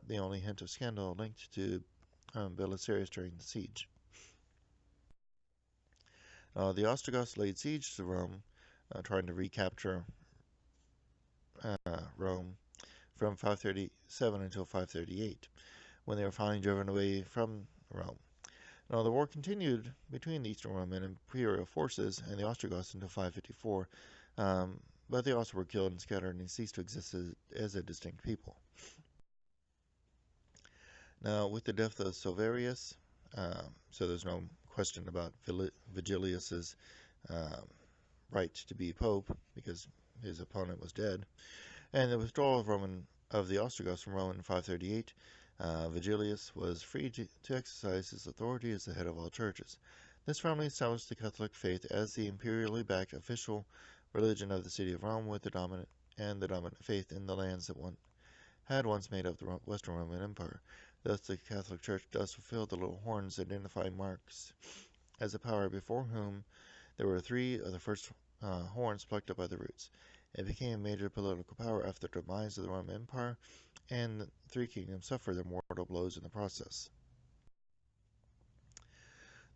the only hint of scandal linked to Belisarius during the siege. The Ostrogoths laid siege to Rome, trying to recapture Rome from 537 until 538, when they were finally driven away from Rome. Now, the war continued between the Eastern Roman imperial forces and the Ostrogoths until 554, but they also were killed and scattered and ceased to exist as a distinct people. Now, with the death of Silverius, so there's no question about Vigilius's right to be pope, because his opponent was dead, and the withdrawal of the Ostrogoths from Rome in 538, Vigilius was free to exercise his authority as the head of all churches. This firmly established the Catholic faith as the imperially backed official religion of the city of Rome, with the dominant faith in the lands that had once made up the Western Roman Empire. Thus, the Catholic Church does fulfill the little horns identifying marks as a power before whom there were three of the first horns plucked up by the roots. It became a major political power after the demise of the Roman Empire, and the three kingdoms suffered their mortal blows in the process.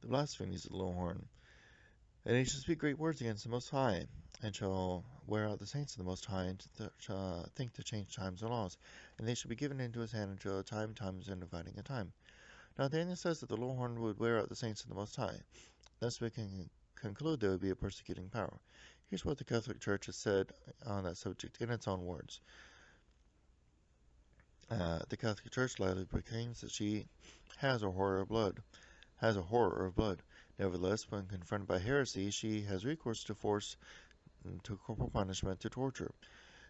The blasphemies of the little horn. And he shall speak great words against the Most High, and shall wear out the saints of the Most High, and shall think to change times and laws. And they shall be given into his hand until a times, and dividing a time. Now Daniel says that the little horn would wear out the saints of the Most High. Thus we can conclude there would be a persecuting power. Here's what the Catholic Church has said on that subject in its own words. The Catholic Church loudly proclaims that she has a horror of blood. Nevertheless, when confronted by heresy, she has recourse to force, to corporal punishment, to torture.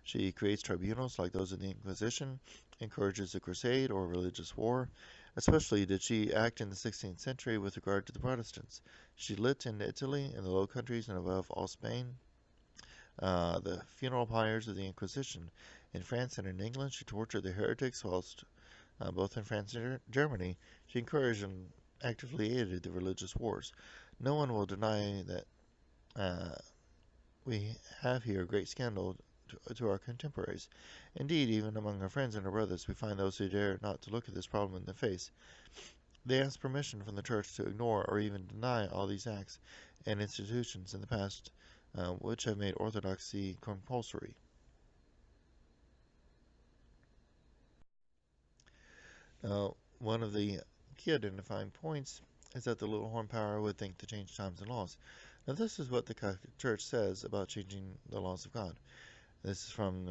She creates tribunals like those of the Inquisition, encourages a crusade or religious war. Especially did she act in the 16th century with regard to the Protestants. She lit in Italy, in the Low Countries, and above all Spain, the funeral pyres of the Inquisition. In France and in England, she tortured the heretics, whilst both in France and Germany, she encouraged and actively aided the religious wars. No one will deny that we have here a great scandal to our contemporaries. Indeed, even among our friends and our brothers, we find those who dare not to look at this problem in the face. They ask permission from the Church to ignore or even deny all these acts and institutions in the past which have made orthodoxy compulsory. Now, one of the key identifying points is that the little horn power would think to change times and laws. Now, this is what the Catholic Church says about changing the laws of God. This is from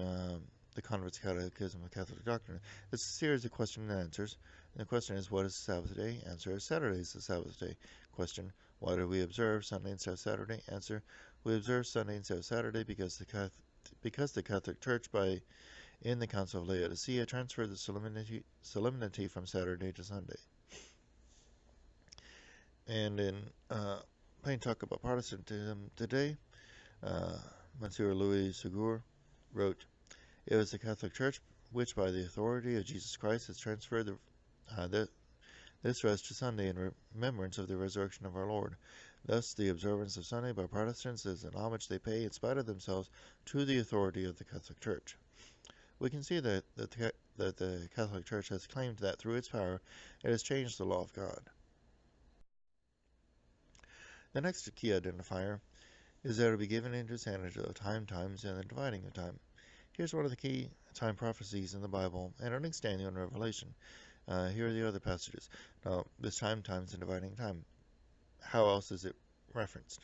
the Convert's Catechism of Catholic Doctrine. It's a series of question and answers. And the question is, what is the Sabbath day? Answer, Saturday is the Sabbath day. Question, why do we observe Sunday instead of Saturday? Answer, we observe Sunday instead of Saturday because the Catholic Church, in the Council of Laodicea, transferred the solemnity from Saturday to Sunday. And in plain talk about Protestantism today, Monsieur Louis Seguin wrote, it was the Catholic Church which, by the authority of Jesus Christ, has transferred this rest to Sunday in remembrance of the resurrection of our Lord. Thus, the observance of Sunday by Protestants is an homage they pay, in spite of themselves, to the authority of the Catholic Church. We can see that the Catholic Church has claimed that through its power, it has changed the law of God. The next key identifier is that it will be given into his hand until times, and the dividing of time. Here's one of the key time prophecies in the Bible and an extending on Revelation. Here are the other passages. Now, this times, and dividing time. How else is it referenced?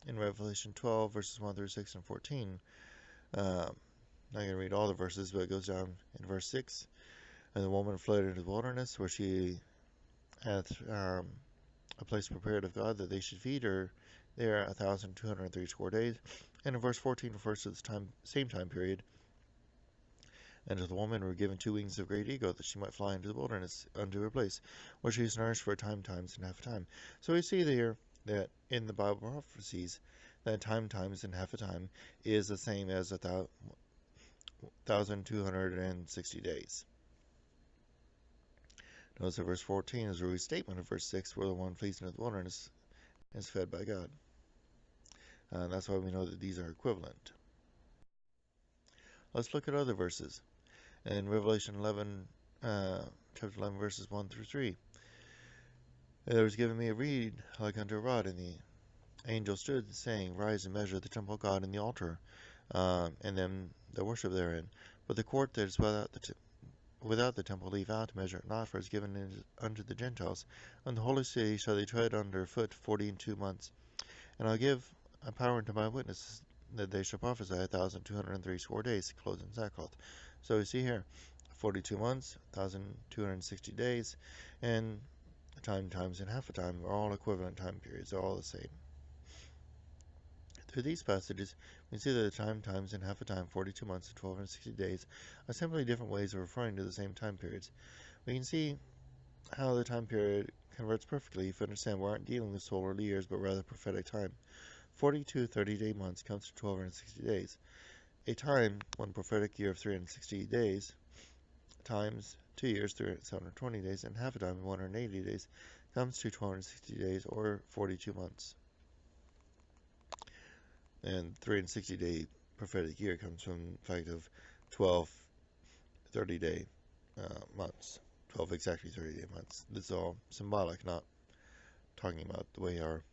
In Revelation 12, verses 1 through 6 and 14, I'm not going to read all the verses, but it goes down in verse 6. And the woman fled into the wilderness, where she hath a place prepared of God, that they should feed her there 1,230 days. And in verse 14 refers to this same time period. And to the woman were given 2 wings of great eagle, that she might fly into the wilderness unto her place, where she is nourished for times, and half a time. So we see there that in the Bible prophecies, that times, and half a time is the same as 1,260 days. Notice that verse 14 is a restatement of verse 6, where the one flees into the wilderness is fed by God. That's why we know that these are equivalent. Let's look at other verses. In Revelation 11, chapter 11, verses 1 through 3. There was given me a reed like unto a rod, and the angel stood, saying, rise and measure the temple of God and the altar, and them that worship therein. But the court that is without the temple leave out, measure it not, for it is given unto the Gentiles. And the holy city shall they tread under foot 42 months. And I'll give a power unto my witnesses, that they shall prophesy 1,230 days, clothed in sackcloth. So we see here, 42 months, 1,260 days, and times, and half a time are all equivalent time periods. They're all the same. Through these passages, we see that the times, and half a time, 42 months, and 1,260 days, are simply different ways of referring to the same time periods. We can see how the time period converts perfectly if you understand we aren't dealing with solar years, but rather prophetic time. 42 30-day months comes to 1,260 days. A time, one prophetic year of 360 days, times 2 years, 720 days, and half a time, 180 days, comes to 1260 days, or 42 months. And 360-day prophetic year comes from the fact of 12 30-day months. 12 exactly 30-day months. This is all symbolic, not talking about the way our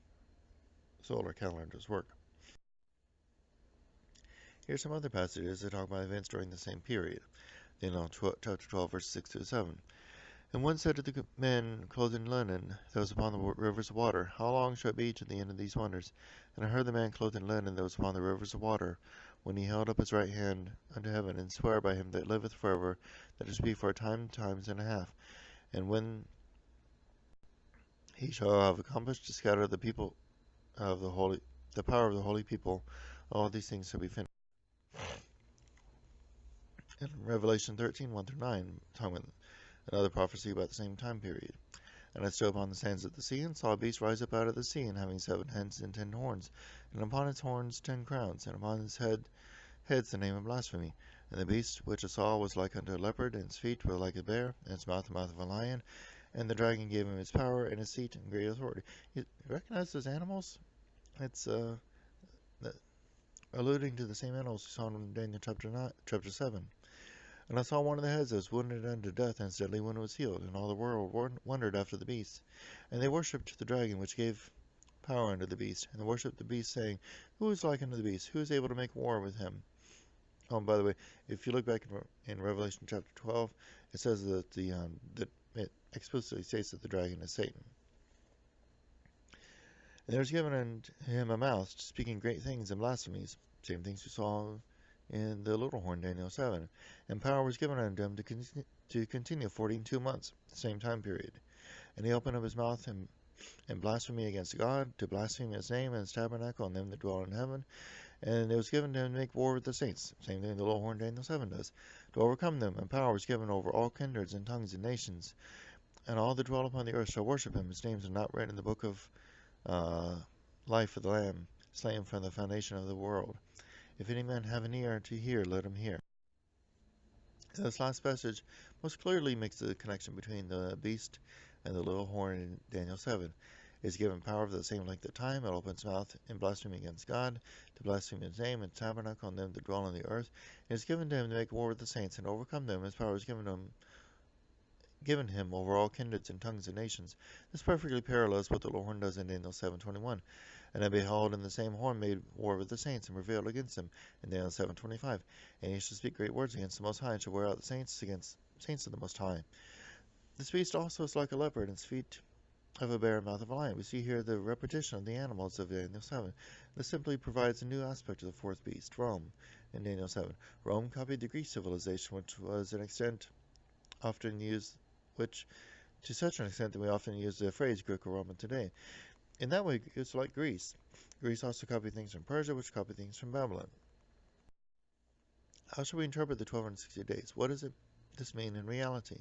solar calendars work. Here's some other passages that talk about events during the same period. Chapter 12, verses 6 to 7. And one said to the men clothed in linen, that was upon the rivers of water, How long shall it be to the end of these wonders? And I heard the man clothed in linen that was upon the rivers of water, when he held up his right hand unto heaven, and sware by him that liveth forever, that it shall be for a time, times and a half. And when he shall have accomplished to scatter the people of the power of the holy people, all these things shall be finished. In Revelation 13, 1 through 9, talking about another prophecy about the same time period. And I stood upon the sands of the sea, and saw a beast rise up out of the sea, and having 7 heads and 10 horns, and upon its horns 10 crowns, and upon its heads the name of blasphemy. And the beast which I saw was like unto a leopard, and its feet were like a bear, and its mouth the mouth of a lion. And the dragon gave him its power, and his seat, and great authority. You recognize those animals? It's alluding to the same animals we saw in Daniel chapter 7. And I saw one of the heads that was wounded unto death, and its deadly wound was healed, and all the world wondered after the beast. And they worshipped the dragon, which gave power unto the beast, and they worshipped the beast, saying, Who is like unto the beast? Who is able to make war with him? Oh, and by the way, if you look back in Revelation chapter 12, it says that that it explicitly states that the dragon is Satan. And there was given unto him a mouth, speaking great things and blasphemies, same things we saw in the little horn, Daniel 7. And power was given unto him to continue 42 months, the same time period. And he opened up his mouth and blasphemy against God, to blaspheme his name and his tabernacle, and them that dwell in heaven. And it was given to him to make war with the saints, same thing the little horn, Daniel 7 does, to overcome them. And power was given over all kindreds and tongues and nations. And all that dwell upon the earth shall worship him. His names are not written in the book of life of the Lamb, slain from the foundation of the world. If any man have an ear to hear, let him hear. This last passage most clearly makes the connection between the beast and the little horn in Daniel 7. It is given power for the same length of time. It opens mouth in blasphemy against God, to blaspheme his name and tabernacle on them that dwell on the earth. It is given to him to make war with the saints and overcome them. His power is given him over all kindreds and tongues and nations. This perfectly parallels what the little horn does in Daniel 7:21. And I beheld, and the same horn made war with the saints, and prevailed against them, in Daniel 7:25. And he shall speak great words against the Most High, and shall wear out the saints against saints of the Most High. This beast also is like a leopard, and its feet of a bear and mouth of a lion. We see here the repetition of the animals of Daniel 7. This simply provides a new aspect of the fourth beast, Rome, in Daniel 7. Rome copied the Greek civilization, which was an extent often used, which to such an extent that we often use the phrase Greco-Roman today. In that way, it's like Greece. Greece also copied things from Persia, which copied things from Babylon. How should we interpret the 1260 days? What does this mean in reality?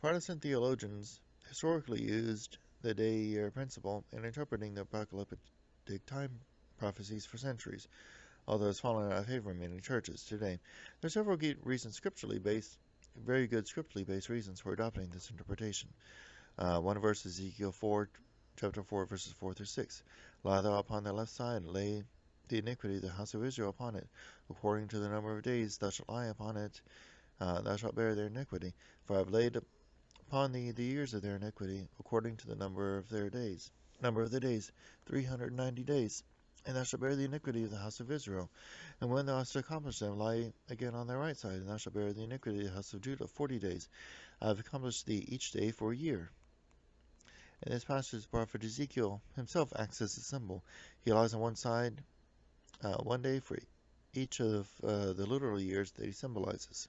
Protestant theologians historically used the day-year principle in interpreting the apocalyptic time prophecies for centuries, although it's fallen out of favor in many churches today. There are several very good scripturally based reasons for adopting this interpretation. One verse is Ezekiel 4, chapter 4, verses 4 through 6. Lie thou upon thy left side, and lay the iniquity of the house of Israel upon it. According to the number of days thou shalt lie upon it, thou shalt bear their iniquity. For I have laid upon thee the years of their iniquity, according to the number of the days, 390 days. And thou shalt bear the iniquity of the house of Israel. And when thou hast accomplished them, lie again on thy right side, and thou shalt bear the iniquity of the house of Judah 40 days. I have accomplished thee each day for a year. In this passage, the prophet Ezekiel himself acts as a symbol. He lies on one side one day for each of the literal years that he symbolizes.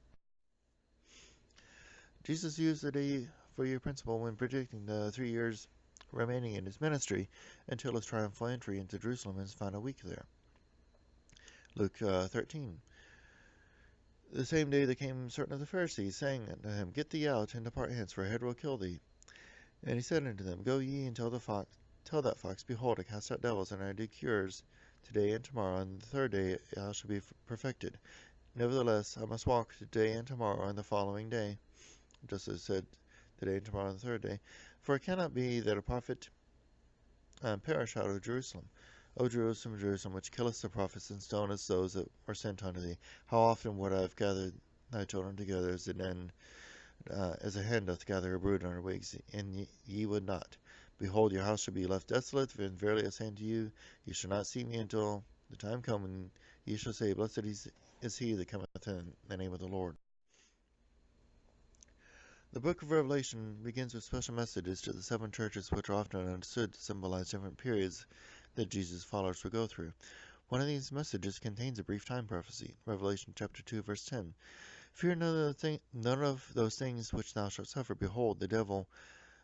Jesus used the day for year principle when predicting the 3 years remaining in his ministry until his triumphal entry into Jerusalem and his final week there. Luke 13. The same day there came certain of the Pharisees, saying unto him, Get thee out, and depart hence, for Herod will kill thee. And he said unto them, Go ye and tell that fox, Behold, I cast out devils, and I do cures today and tomorrow, and the third day I shall be perfected. Nevertheless, I must walk today and tomorrow and the following day, just as said today and tomorrow and the third day. For it cannot be that a prophet perish out of Jerusalem. O Jerusalem, Jerusalem, which killest the prophets and stonest those that were sent unto thee, how often would I have gathered thy children together as a hen doth gather her brood on her wings, and ye would not. Behold, your house shall be left desolate, and verily I say unto you, ye shall not see me until the time come when ye shall say, Blessed is he that cometh in the name of the Lord. The book of Revelation begins with special messages to the seven churches, which are often understood to symbolize different periods that Jesus' followers will go through. One of these messages contains a brief time prophecy, Revelation chapter 2, verse 10. Fear none of those things which thou shalt suffer. Behold, the devil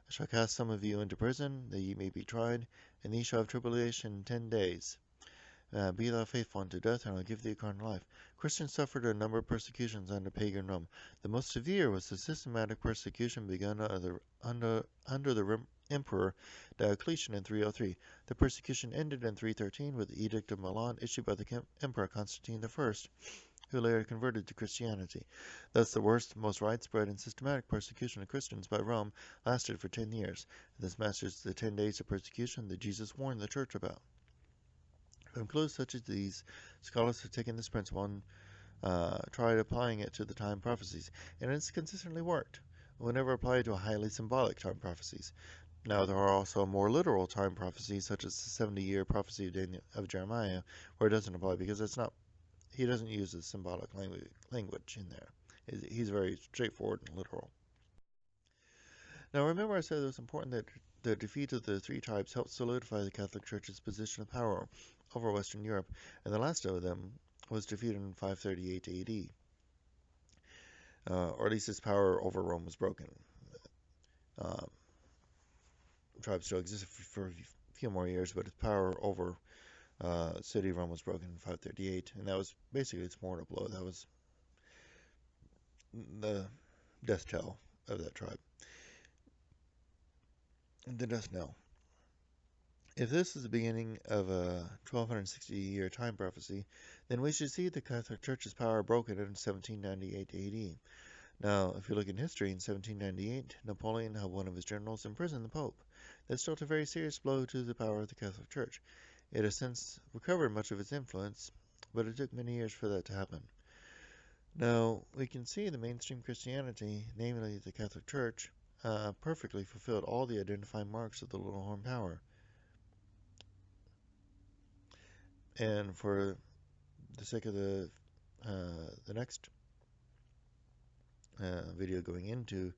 shall cast some of you into prison, that ye may be tried, and ye shall have tribulation 10 days. Be thou faithful unto death, and I will give thee eternal life. Christians suffered a number of persecutions under pagan Rome. The most severe was the systematic persecution begun under the Emperor Diocletian in 303. The persecution ended in 313 with the Edict of Milan issued by the Emperor Constantine I, who later converted to Christianity. Thus the worst, most widespread, and systematic persecution of Christians by Rome lasted for 10 years. This matches the 10 days of persecution that Jesus warned the church about. From clues such as these, scholars have taken this principle and tried applying it to the time prophecies, and it's consistently worked, whenever applied to a highly symbolic time prophecies. Now, there are also more literal time prophecies, such as the 70-year prophecy of Jeremiah, where it doesn't apply because he doesn't use the symbolic language in there. He's very straightforward and literal. Now, remember I said it was important that the defeat of the three tribes helped solidify the Catholic Church's position of power over Western Europe, and the last of them was defeated in 538 AD. Or at least its power over Rome was broken. Tribes still existed for a few more years, but its power over the city of Rome was broken in 538, and that was basically its mortal blow. That was the death knell of that tribe. The death knell. If this is the beginning of a 1260-year time prophecy, then we should see the Catholic Church's power broken in 1798 AD. Now, if you look in history, in 1798, Napoleon had one of his generals imprison the Pope. This dealt a very serious blow to the power of the Catholic Church. It has since recovered much of its influence, but it took many years for that to happen. Now, we can see the mainstream Christianity, namely the Catholic Church, perfectly fulfilled all the identifying marks of the little horn power. And for the sake of the next video going into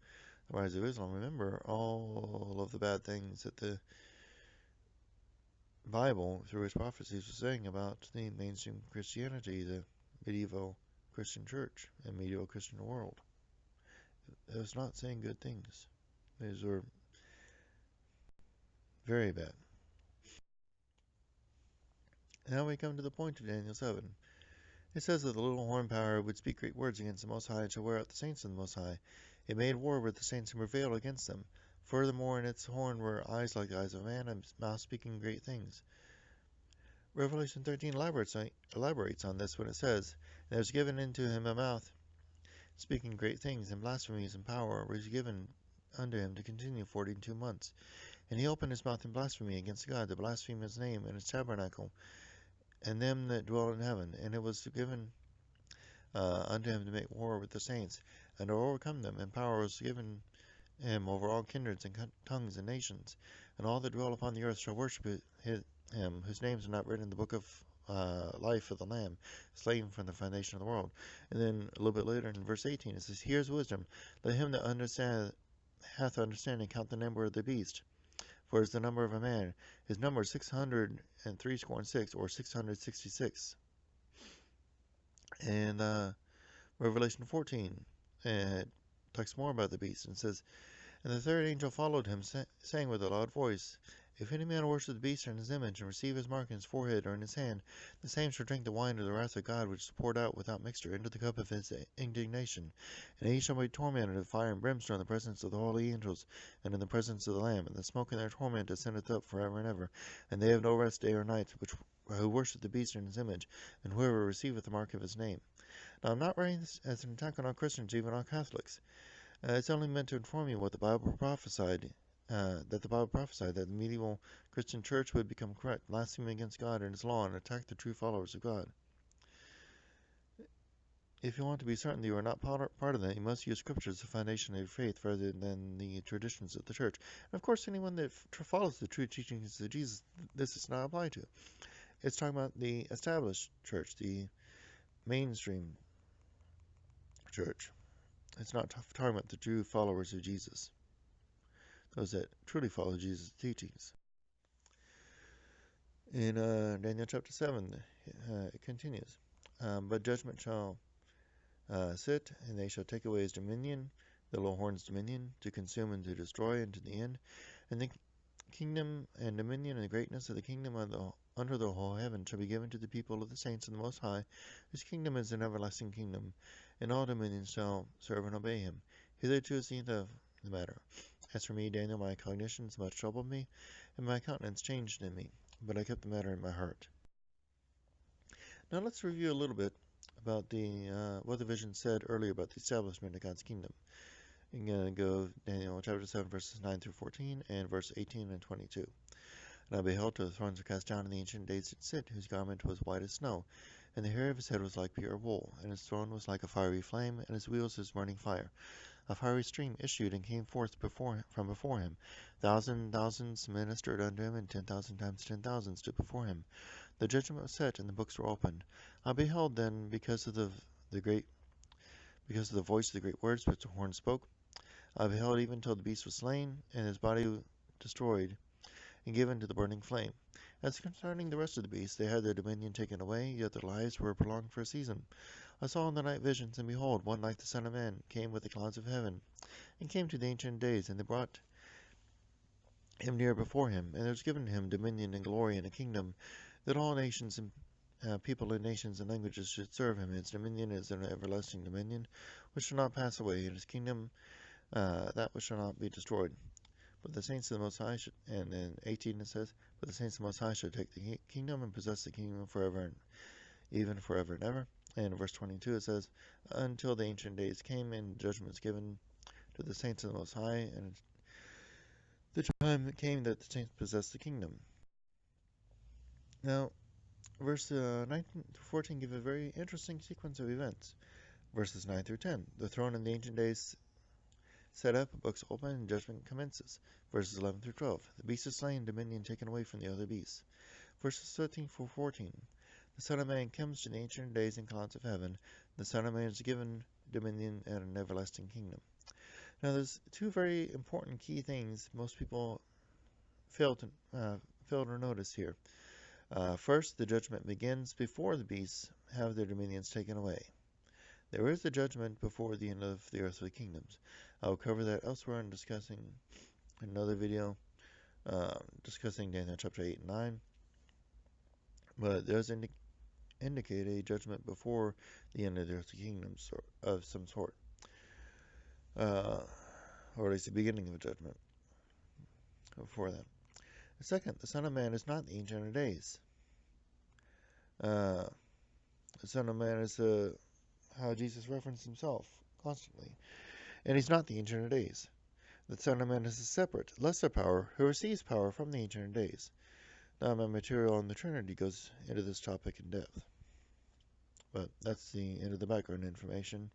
the rise of Islam, remember all of the bad things that the Bible, through its prophecies, was saying about the mainstream Christianity, the medieval Christian church and medieval Christian world. It was not saying good things. These were very bad. Now we come to the point of Daniel 7. It says that the little horn power would speak great words against the Most High and shall wear out the saints of the Most High. It made war with the saints and prevailed against them. Furthermore, in its horn were eyes like the eyes of a man, and mouth speaking great things. Revelation 13 elaborates on this when it says, And there was given into him a mouth speaking great things, and blasphemies and power was given unto him to continue 42 months. And he opened his mouth in blasphemy against God, to blaspheme his name and his tabernacle, and them that dwell in heaven. And it was given unto him to make war with the saints, and to overcome them. And power was given him over all kindreds and tongues and nations. And all that dwell upon the earth shall worship him, whose names are not written in the book of life of the Lamb, slain from the foundation of the world. And then a little bit later in verse 18 it says, Here's wisdom. Let him that hath understanding count the number of the beast, for it is the number of a man. His number is 666, or 666. And Revelation 14 talks more about the beast, and says, And the third angel followed him, saying with a loud voice, If any man worship the beast in his image, and receive his mark in his forehead or in his hand, the same shall drink the wine of the wrath of God, which is poured out without mixture into the cup of his indignation. And he shall be tormented with fire and brimstone in the presence of the holy angels, and in the presence of the Lamb. And the smoke in their torment ascendeth up forever and ever. And they have no rest day or night, who worship the beast in his image, and whoever receiveth the mark of his name. Now, I'm not writing this as an attack on all Christians, even all Catholics. It's only meant to inform you what the Bible prophesied, that the medieval Christian church would become corrupt, blaspheme against God and His law, and attack the true followers of God. If you want to be certain that you are not part of that, you must use Scripture as the foundation of your faith rather than the traditions of the church. And of course, anyone that follows the true teachings of Jesus, this does not apply to. It's talking about the established church, the mainstream church. It's not talking about the true followers of Jesus, those that truly follow Jesus' teachings. In Daniel chapter 7, it continues, but judgment shall sit, and they shall take away his dominion, the little horn's dominion, to consume and to destroy unto the end. And the kingdom and dominion and the greatness of the kingdom under the whole heaven shall be given to the people of the saints of the Most High, whose kingdom is an everlasting kingdom, and all dominions shall serve and obey him. Hitherto is the end of the matter. As for me, Daniel, my cognitions much troubled me, and my countenance changed in me, but I kept the matter in my heart. Now let's review a little bit about what the vision said earlier about the establishment of God's kingdom. I'm going to go Daniel chapter 7, verses 9 through 14, and verse 18 and 22. And I beheld till the thrones were cast down, and the ancient days did sit, whose garment was white as snow, and the hair of his head was like pure wool, and his throne was like a fiery flame, and his wheels as burning fire. A fiery stream issued and came forth from before him. Thousands ministered unto him, and 10,000 times 10,000 stood before him. The judgment was set, and the books were opened. I beheld then, because of the voice of the great words which the horn spoke, I beheld even till the beast was slain, and his body destroyed, and given to the burning flame. As concerning the rest of the beasts, they had their dominion taken away, yet their lives were prolonged for a season. I saw in the night visions, and behold, one like the Son of Man came with the clouds of heaven, and came to the Ancient Days, and they brought him near before him, and there was given to him dominion and glory and a kingdom, that all nations and people and nations and languages should serve him. His dominion is an everlasting dominion, which shall not pass away, and his kingdom that which shall not be destroyed. But the saints of the Most High should, and in 18 it says, but the saints of the Most High shall take the kingdom and possess the kingdom forever and even forever and ever. And in verse 22 it says, until the ancient days came and judgment was given to the saints of the Most High, and the time came that the saints possessed the kingdom. Now, verse 9 through 14 give a very interesting sequence of events. Verses 9 through 10, the throne in the ancient days set up, books open, and judgment commences. Verses 11 through 12, the beast is slain, dominion taken away from the other beasts. Verses 13 through 14, the Son of Man comes to the ancient days in clouds of heaven. The Son of Man is given dominion and an everlasting kingdom. Now, there's two very important key things most people fail to notice here. First, the judgment begins before the beasts have their dominions taken away. There is a judgment before the end of the earthly kingdoms. I will cover that elsewhere in discussing another video, discussing Daniel chapter 8 and 9. But it does indicate a judgment before the end of the earthly kingdoms of some sort. Or at least the beginning of a judgment before that. Second, the Son of Man is not the Ancient of Days. The Son of Man is how Jesus referenced himself constantly. And he's not the Ancient of Days. The Son of Man is a separate, lesser power who receives power from the Ancient of Days. Now, my material on the Trinity goes into this topic in depth. But that's the end of the background information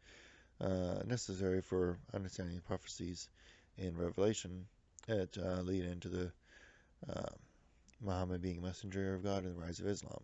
necessary for understanding the prophecies in Revelation that lead into the Muhammad being a messenger of God and the rise of Islam.